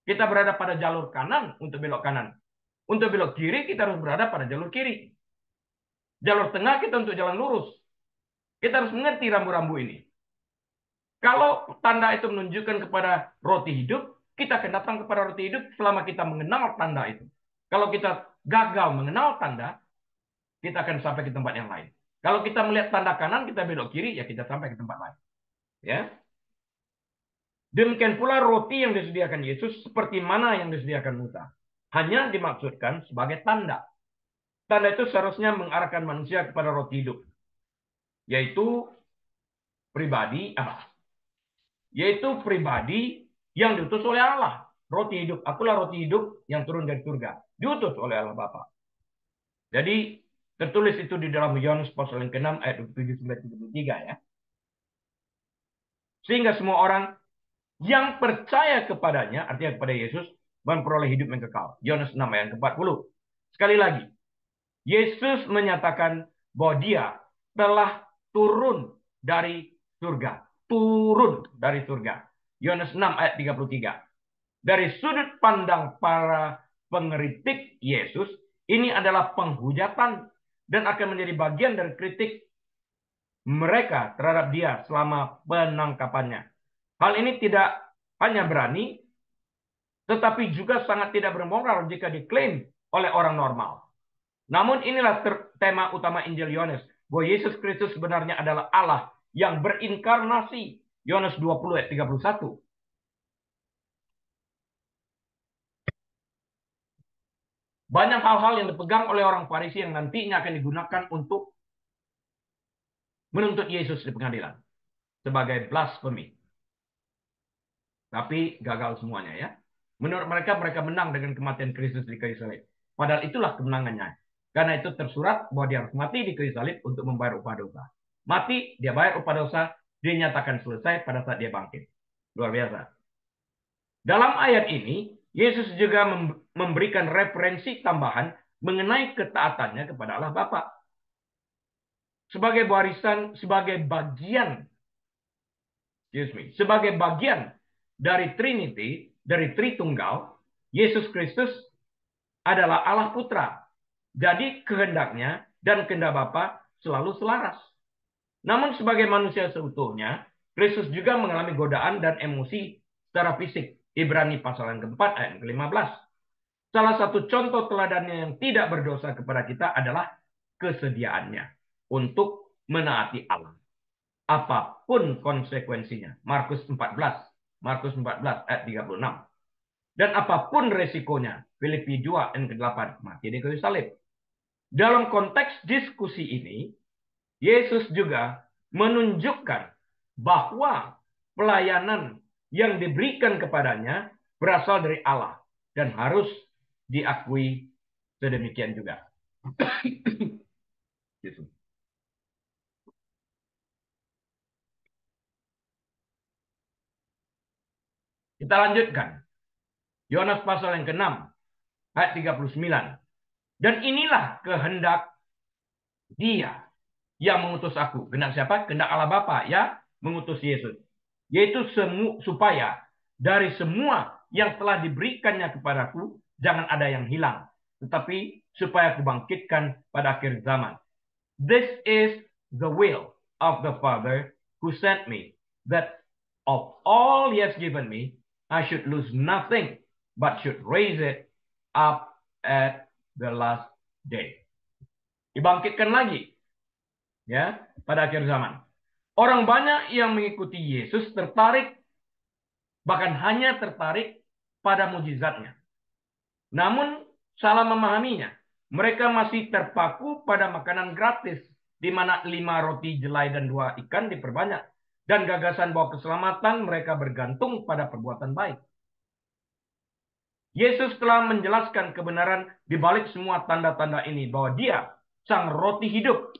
Kita berada pada jalur kanan untuk belok kanan. Untuk belok kiri, kita harus berada pada jalur kiri. Jalur tengah kita untuk jalan lurus. Kita harus mengerti rambu-rambu ini. Kalau tanda itu menunjukkan kepada roti hidup, kita akan datang kepada roti hidup selama kita mengenal tanda itu. Kalau kita gagal mengenal tanda, kita akan sampai ke tempat yang lain. Kalau kita melihat tanda kanan, kita belok kiri, ya kita sampai ke tempat lain. Ya. Demikian pula roti yang disediakan Yesus seperti mana yang disediakan Musa. Hanya dimaksudkan sebagai tanda. Tanda itu seharusnya mengarahkan manusia kepada roti hidup. Yaitu pribadi apa? Yaitu pribadi yang diutus oleh Allah. Roti hidup. Akulah roti hidup yang turun dari surga. Diutus oleh Allah Bapa. Jadi tertulis itu di dalam Yohanes pasal yang ke-6 ayat 27-33 ya. Sehingga semua orang yang percaya kepadanya, artinya kepada Yesus, memperoleh hidup yang kekal. Yohanes 6 ayat ke-40. Sekali lagi, Yesus menyatakan bahwa dia telah turun dari surga. Turun dari surga. Yohanes 6 ayat 33. Dari sudut pandang para pengkritik Yesus, ini adalah penghujatan dan akan menjadi bagian dari kritik mereka terhadap dia selama penangkapannya. Hal ini tidak hanya berani, tetapi juga sangat tidak bermoral jika diklaim oleh orang normal. Namun inilah tema utama Injil Yohanes, bahwa Yesus Kristus sebenarnya adalah Allah yang berinkarnasi. Yohanes 20 ayat 31. Banyak hal-hal yang dipegang oleh orang Farisi yang nantinya akan digunakan untuk menuntut Yesus di pengadilan sebagai blasphemy. Tapi gagal semuanya ya. Menurut mereka, mereka menang dengan kematian Kristus di kayu salib. Padahal itulah kemenangannya. Karena itu tersurat bahwa dia harus mati di kayu salib untuk membayar upah dosa. Mati, dia bayar upah dosa, dia nyatakan selesai pada saat dia bangkit. Luar biasa. Dalam ayat ini, Yesus juga memberikan referensi tambahan mengenai ketaatannya kepada Allah Bapa. Sebagai warisan, sebagai bagian dari Trinity, dari Tritunggal, Yesus Kristus adalah Allah Putra. Jadi kehendaknya dan kehendak Bapa selalu selaras. Namun sebagai manusia seutuhnya, Kristus juga mengalami godaan dan emosi secara fisik. Ibrani pasal yang keempat ayat ke-15. Salah satu contoh teladannya yang tidak berdosa kepada kita adalah kesediaannya untuk menaati Allah. Apapun konsekuensinya. Markus 14 ayat 36. Dan apapun resikonya. Filipi 2 ayat ke-8. Mati di kayu salib. Dalam konteks diskusi ini, Yesus juga menunjukkan bahwa pelayanan yang diberikan kepadanya berasal dari Allah dan harus diakui sedemikian juga. Kita lanjutkan. Yohanes pasal yang ke-6 ayat 39. Dan inilah kehendak dia yang mengutus aku. Kehendak siapa? Kehendak Allah Bapa ya mengutus Yesus. Yaitu supaya dari semua yang telah diberikannya kepadaku, jangan ada yang hilang. Tetapi supaya aku bangkitkan pada akhir zaman. This is the will of the Father who sent me, that of all he has given me, I should lose nothing, but should raise it up at the last day. Dibangkitkan lagi ya pada akhir zaman. Orang banyak yang mengikuti Yesus tertarik, bahkan hanya tertarik pada mujizatnya. Namun salah memahaminya. Mereka masih terpaku pada makanan gratis, di mana 5 roti jelai dan 2 ikan diperbanyak. Dan gagasan bahwa keselamatan mereka bergantung pada perbuatan baik. Yesus telah menjelaskan kebenaran di balik semua tanda-tanda ini, bahwa dia, sang roti hidup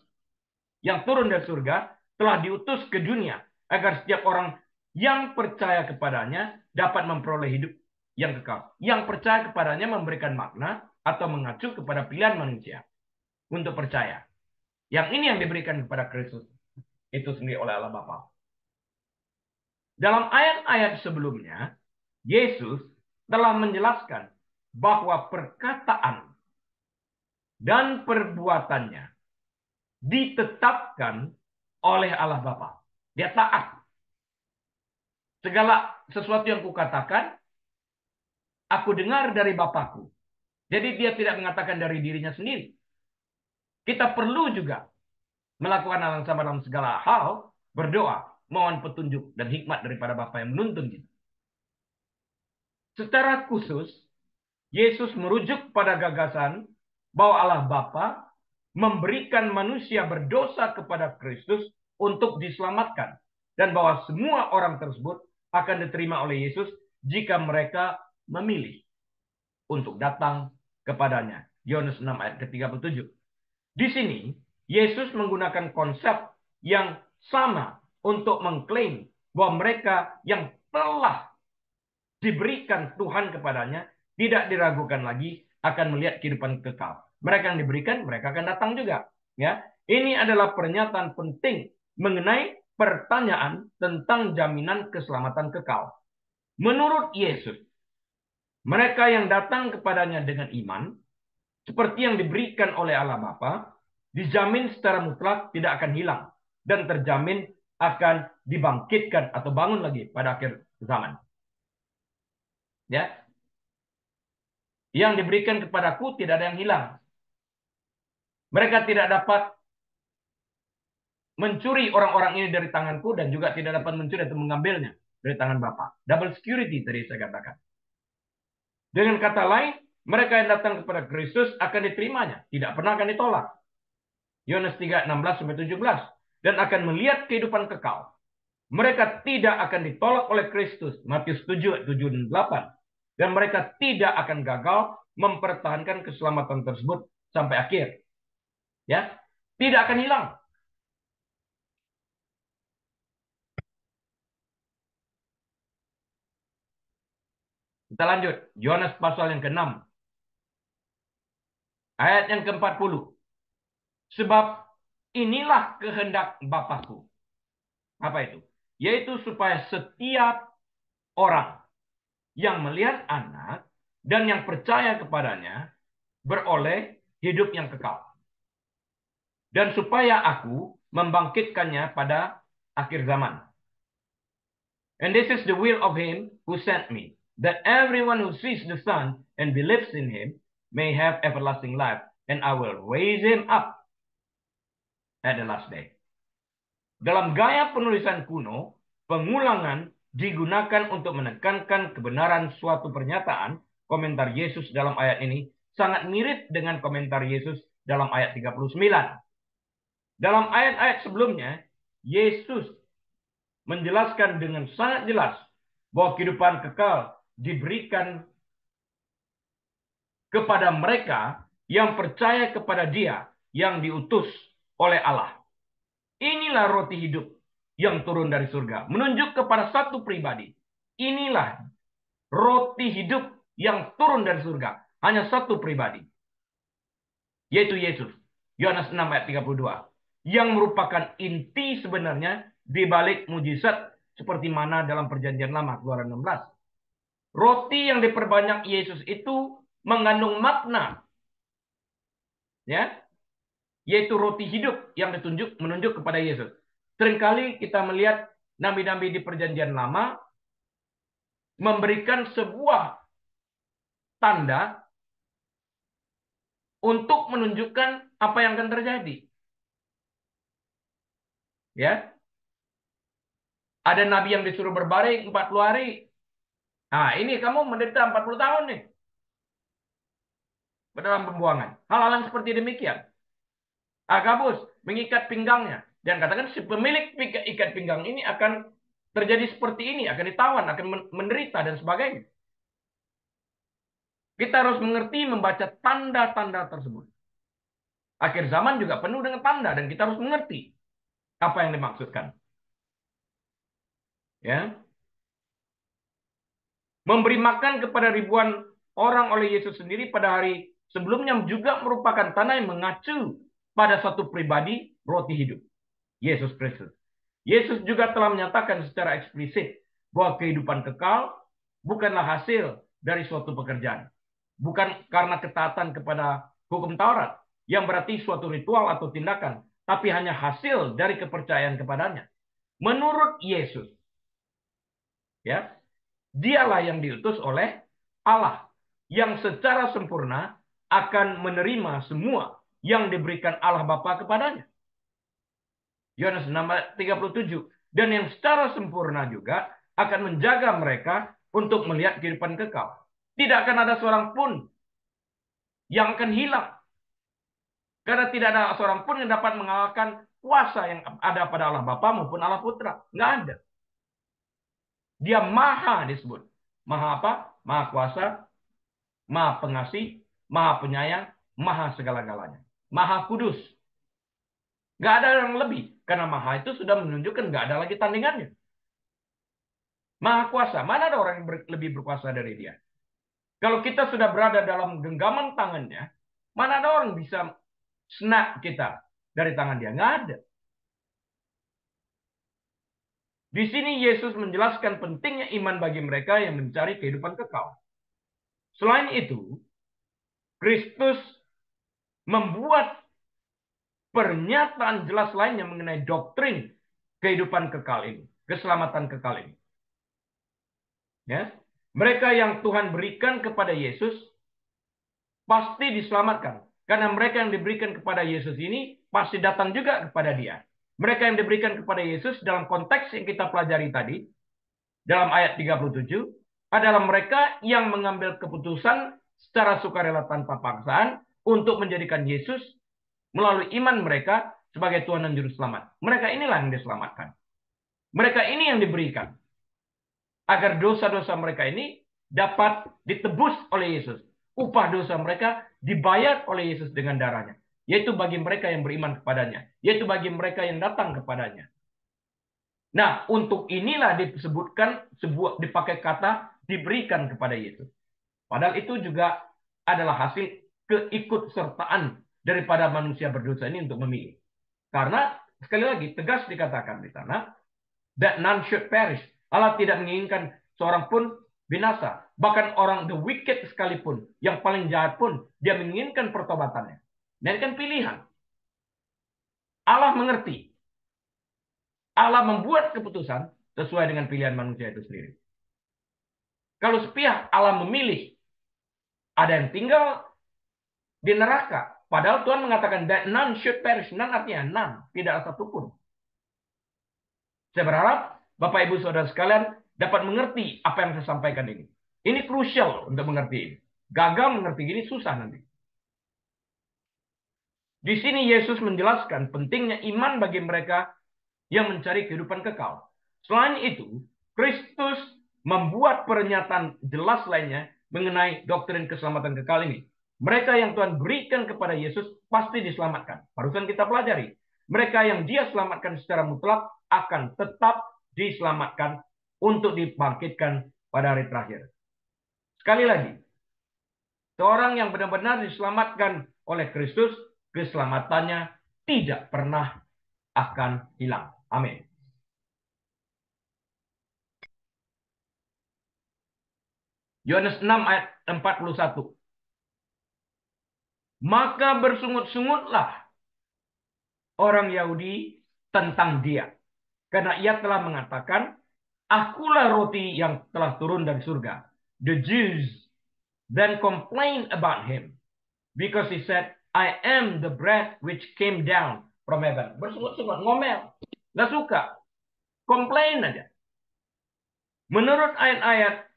yang turun dari surga, telah diutus ke dunia agar setiap orang Yang percaya kepadanya dapat memperoleh hidup yang kekal. Yang percaya kepadanya memberikan makna atau mengacu kepada pilihan manusia untuk percaya. Yang ini yang diberikan kepada Kristus itu sendiri oleh Allah Bapa. Dalam ayat-ayat sebelumnya, Yesus telah menjelaskan bahwa perkataan dan perbuatannya ditetapkan oleh Allah Bapa. Dia taat. Segala sesuatu yang kukatakan, aku dengar dari Bapakku. Jadi dia tidak mengatakan dari dirinya sendiri. Kita perlu juga melakukan hal yang sama dalam segala hal, berdoa, mohon petunjuk dan hikmat daripada Bapa yang menuntun kita. Secara khusus, Yesus merujuk pada gagasan bahwa Allah Bapa memberikan manusia berdosa kepada Kristus untuk diselamatkan. Dan bahwa semua orang tersebut akan diterima oleh Yesus jika mereka memilih untuk datang kepadanya. Yohanes 6 ayat ke-37. Di sini, Yesus menggunakan konsep yang sama untuk mengklaim bahwa mereka yang telah diberikan Tuhan kepadanya tidak diragukan lagi akan melihat kehidupan kekal. Mereka yang diberikan, mereka akan datang juga. Ya, ini adalah pernyataan penting mengenai pertanyaan tentang jaminan keselamatan kekal. Menurut Yesus, mereka yang datang kepadanya dengan iman, seperti yang diberikan oleh Allah Bapa, dijamin secara mutlak tidak akan hilang dan terjamin akan dibangkitkan atau bangun lagi pada akhir zaman. Ya, yang diberikan kepadaku tidak ada yang hilang. Mereka tidak dapat mencuri orang-orang ini dari tanganku dan juga tidak dapat mencuri atau mengambilnya dari tangan Bapa. Double security tadi saya katakan. Dengan kata lain, mereka yang datang kepada Kristus akan diterimanya, tidak pernah akan ditolak. Yohanes 3, 16-17. Dan akan melihat kehidupan kekal. Mereka tidak akan ditolak oleh Kristus. Matius 7, 7 dan 8. Dan mereka tidak akan gagal mempertahankan keselamatan tersebut sampai akhir. Ya, tidak akan hilang. Kita lanjut. Yohanes pasal yang ke-6. Ayat yang ke-40. Sebab inilah kehendak Bapakku. Apa itu? Yaitu supaya setiap orang yang melihat anak dan yang percaya kepadanya beroleh hidup yang kekal. Dan supaya aku membangkitkannya pada akhir zaman. And this is the will of him who sent me, that everyone who sees the Son and believes in him may have everlasting life, and I will raise him up at the last day. Dalam gaya penulisan kuno, pengulangan digunakan untuk menekankan kebenaran suatu pernyataan. Komentar Yesus dalam ayat ini sangat mirip dengan komentar Yesus dalam ayat 39. Dalam ayat-ayat sebelumnya, Yesus menjelaskan dengan sangat jelas bahwa kehidupan kekal diberikan kepada mereka yang percaya kepada Dia yang diutus oleh Allah. Inilah roti hidup yang turun dari surga, menunjuk kepada satu pribadi. Inilah roti hidup yang turun dari surga, hanya satu pribadi, yaitu Yesus. Yohanes 6 ayat 32. Yang merupakan inti sebenarnya di balik mujizat seperti mana dalam perjanjian lama, Keluaran 16. Roti yang diperbanyak Yesus itu mengandung makna, ya, yaitu roti hidup yang menunjuk kepada Yesus. Seringkali kita melihat nabi-nabi di perjanjian lama memberikan sebuah tanda untuk menunjukkan apa yang akan terjadi. Ya, ada nabi yang disuruh berbaring 40 hari. Nah, ini kamu menderita 40 tahun nih dalam pembuangan. Hal-hal yang seperti demikian. Agabus mengikat pinggangnya dan katakan si pemilik ikat pinggang ini akan terjadi seperti ini, akan ditawan, akan menderita dan sebagainya. Kita harus mengerti membaca tanda-tanda tersebut. Akhir zaman juga penuh dengan tanda dan kita harus mengerti apa yang dimaksudkan. Ya. Memberi makan kepada ribuan orang oleh Yesus sendiri pada hari sebelumnya juga merupakan tanda yang mengacu pada satu pribadi roti hidup, Yesus Kristus. Yesus juga telah menyatakan secara eksplisit bahwa kehidupan kekal bukanlah hasil dari suatu pekerjaan. Bukan karena ketaatan kepada hukum Taurat, yang berarti suatu ritual atau tindakan, tapi hanya hasil dari kepercayaan kepadanya. Menurut Yesus, ya, dialah yang diutus oleh Allah, yang secara sempurna akan menerima semua yang diberikan Allah Bapa kepadanya. Yohanes 6:37. Dan yang secara sempurna juga akan menjaga mereka untuk melihat kehidupan kekal. Tidak akan ada seorang pun yang akan hilang. Karena tidak ada seorang pun yang dapat mengalahkan kuasa yang ada pada Allah Bapa maupun Allah Putra. Nggak ada. Dia maha disebut. Maha apa? Maha kuasa, maha pengasih, maha penyayang, maha segala-galanya. Maha kudus. Nggak ada yang lebih. Karena maha itu sudah menunjukkan nggak ada lagi tandingannya. Maha kuasa. Mana ada orang yang lebih berkuasa dari dia? Kalau kita sudah berada dalam genggaman tangannya, mana ada orang bisa snap kita dari tangan dia? Nggak ada. Di sini Yesus menjelaskan pentingnya iman bagi mereka yang mencari kehidupan kekal. Selain itu, Kristus membuat pernyataan jelas lainnya mengenai doktrin kehidupan kekal ini, keselamatan kekal ini. Ya, mereka yang Tuhan berikan kepada Yesus pasti diselamatkan. Karena mereka yang diberikan kepada Yesus ini pasti datang juga kepada dia. Mereka yang diberikan kepada Yesus dalam konteks yang kita pelajari tadi, dalam ayat 37, adalah mereka yang mengambil keputusan secara sukarela tanpa paksaan untuk menjadikan Yesus melalui iman mereka sebagai Tuhan dan Juru Selamat. Mereka inilah yang diselamatkan. Mereka ini yang diberikan. Agar dosa-dosa mereka ini dapat ditebus oleh Yesus. Upah dosa mereka dibayar oleh Yesus dengan darahnya. Yaitu bagi mereka yang beriman kepadanya. Yaitu bagi mereka yang datang kepadanya. Nah, untuk inilah disebutkan dipakai kata diberikan kepada Yesus. Padahal itu juga adalah hasil keikutsertaan daripada manusia berdosa ini untuk memilih. Karena sekali lagi tegas dikatakan di sana that none should perish. Allah tidak menginginkan seorang pun binasa. Bahkan orang the wicked sekalipun, yang paling jahat pun, dia menginginkan pertobatannya. Dan kan pilihan. Allah mengerti. Allah membuat keputusan sesuai dengan pilihan manusia itu sendiri. Kalau sepihak Allah memilih, ada yang tinggal di neraka. Padahal Tuhan mengatakan that none should perish. None artinya none. Tidak ada satupun. Saya berharap Bapak Ibu Saudara sekalian dapat mengerti apa yang saya sampaikan ini. Ini krusial untuk mengerti ini. Gagal mengerti ini susah nanti. Di sini Yesus menjelaskan pentingnya iman bagi mereka yang mencari kehidupan kekal. Selain itu, Kristus membuat pernyataan jelas lainnya mengenai doktrin keselamatan kekal ini. Mereka yang Tuhan berikan kepada Yesus pasti diselamatkan. Barusan kita pelajari. Mereka yang Dia selamatkan secara mutlak akan tetap diselamatkan untuk dibangkitkan pada hari terakhir. Sekali lagi, seorang yang benar-benar diselamatkan oleh Kristus, keselamatannya tidak pernah akan hilang. Amin. Yohanes 6 ayat 41. Maka bersungut-sungutlah orang Yahudi tentang dia. Karena ia telah mengatakan, akulah roti yang telah turun dari surga. The Jews then complained about him. Because he said, I am the bread which came down from heaven. Bersungut-sungut, ngomel. Gak suka. Komplain aja. Menurut ayat-ayat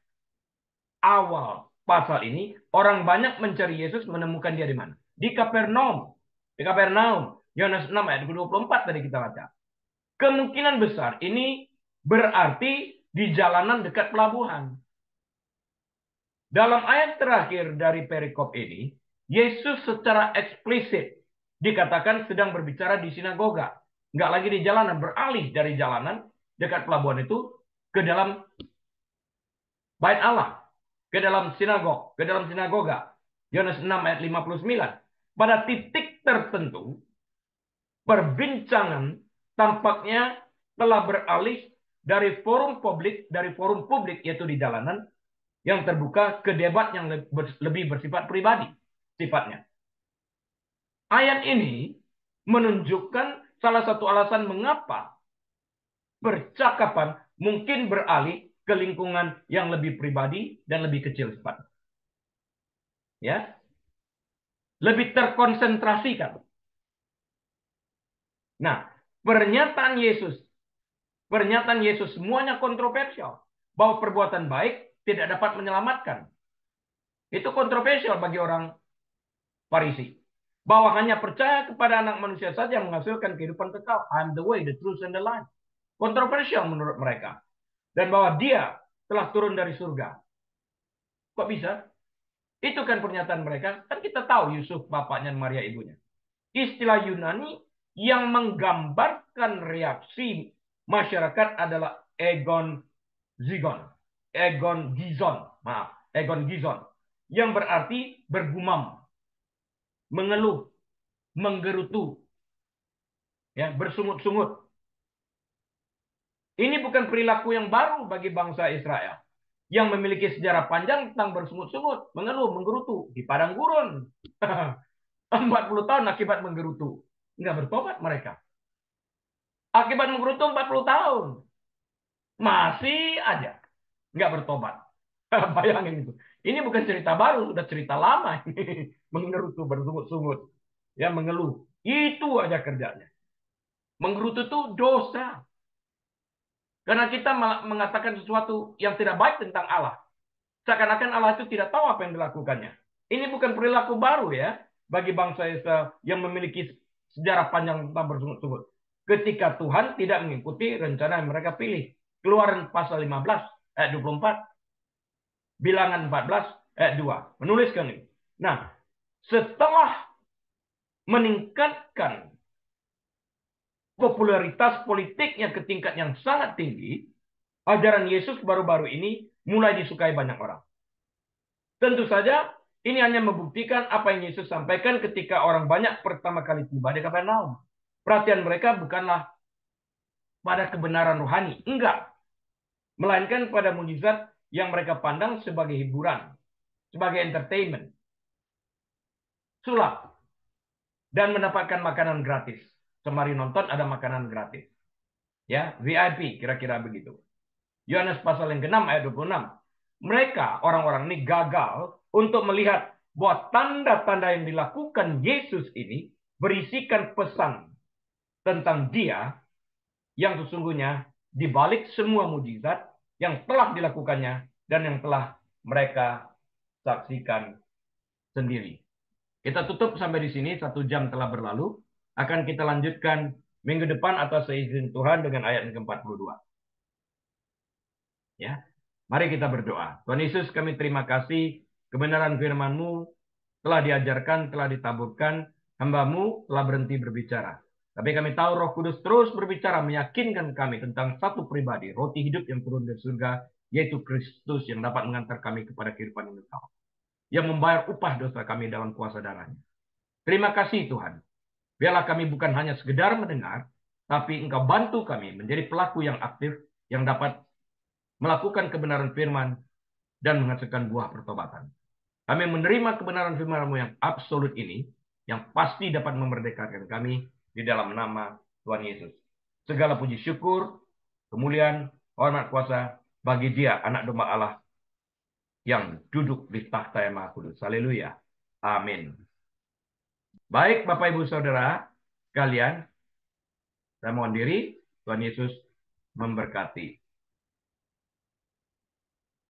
awal pasal ini, orang banyak mencari Yesus menemukan dia di mana? Di Kapernaum. Di Kapernaum. Yohanes 6 ayat 24 tadi kita baca. Kemungkinan besar ini berarti di jalanan dekat pelabuhan. Dalam ayat terakhir dari perikop ini, Yesus secara eksplisit dikatakan sedang berbicara di sinagoga. Nggak lagi di jalanan, beralih dari jalanan dekat pelabuhan itu ke dalam bait Allah, ke dalam sinagog, ke dalam sinagoga. Yohanes 6 ayat 59. Pada titik tertentu, perbincangan tampaknya telah beralih dari forum publik yaitu di jalanan yang terbuka ke debat yang lebih bersifat pribadi sifatnya. Ayat ini menunjukkan salah satu alasan mengapa percakapan mungkin beralih ke lingkungan yang lebih pribadi dan lebih kecil sifatnya. Ya, lebih terkonsentrasikan. Nah, pernyataan Yesus semuanya kontroversial bahwa perbuatan baik tidak dapat menyelamatkan. Itu kontroversial bagi orang Farisi. Bahwa hanya percaya kepada anak manusia saja yang menghasilkan kehidupan kekal. I'm the way, the truth, and the life. Kontroversial menurut mereka. Dan bahwa dia telah turun dari surga. Kok bisa? Itu kan pernyataan mereka. Kan kita tahu Yusuf bapaknya Maria ibunya. Istilah Yunani yang menggambarkan reaksi masyarakat adalah egon zigon. Egon gizon. Maaf. Egon gizon. Yang berarti bergumam. Mengeluh. Menggerutu. Ya, bersungut-sungut. Ini bukan perilaku yang baru bagi bangsa Israel yang memiliki sejarah panjang tentang bersungut-sungut, mengeluh, menggerutu di padang gurun. 40 tahun akibat menggerutu. Enggak bertobat mereka. Akibat menggerutu 40 tahun. Masih aja enggak bertobat. Bayangin itu. Ini bukan cerita baru, sudah cerita lama ini. Menggerutu, bersungut-sungut. Ya, mengeluh. Itu aja kerjanya. Menggerutu itu dosa. Karena kita mengatakan sesuatu yang tidak baik tentang Allah. Seakan-akan Allah itu tidak tahu apa yang dilakukannya. Ini bukan perilaku baru ya bagi bangsa Israel yang memiliki sejarah panjang tentang bersungut-sungut. Ketika Tuhan tidak mengikuti rencana yang mereka pilih. Keluaran pasal 15 ayat 24. Bilangan 14 ayat 2. Menuliskan ini. Nah, setelah meningkatkan popularitas politiknya ke tingkat yang sangat tinggi, ajaran Yesus baru-baru ini mulai disukai banyak orang. Tentu saja ini hanya membuktikan apa yang Yesus sampaikan ketika orang banyak pertama kali tiba di Kapernaum. Perhatian mereka bukanlah pada kebenaran rohani, enggak. Melainkan pada mujizat yang mereka pandang sebagai hiburan, sebagai entertainment, sulap, dan mendapatkan makanan gratis. Sembari nonton ada makanan gratis. Ya, VIP kira-kira begitu. Yohanes pasal yang ke-6 ayat 26. Mereka, orang-orang ini gagal untuk melihat bahwa tanda-tanda yang dilakukan Yesus ini berisikan pesan tentang Dia yang sesungguhnya dibalik semua mujizat yang telah dilakukannya dan yang telah mereka saksikan sendiri. Kita tutup sampai di sini, 1 jam telah berlalu. Akan kita lanjutkan minggu depan atas seizin Tuhan dengan ayat yang ke-42. Ya, mari kita berdoa. Tuhan Yesus, kami terima kasih kebenaran firman-Mu telah diajarkan, telah ditaburkan, hamba-Mu telah berhenti berbicara. Tapi kami tahu Roh Kudus terus berbicara, meyakinkan kami tentang satu pribadi, roti hidup yang turun dari surga, yaitu Kristus yang dapat mengantar kami kepada kehidupan yang kekal, yang membayar upah dosa kami dalam kuasa darahnya. Terima kasih Tuhan. Biarlah kami bukan hanya sekedar mendengar, tapi Engkau bantu kami menjadi pelaku yang aktif, yang dapat melakukan kebenaran firman dan menghasilkan buah pertobatan. Kami menerima kebenaran firman-Mu yang absolut ini, yang pasti dapat memerdekakan kami di dalam nama Tuhan Yesus. Segala puji syukur, kemuliaan, hormat, kuasa bagi Dia, anak domba Allah yang duduk di takhta yang maha kudus. Haleluya. Amin. Baik Bapak Ibu Saudara sekalian, saya mohon diri, Tuhan Yesus memberkati.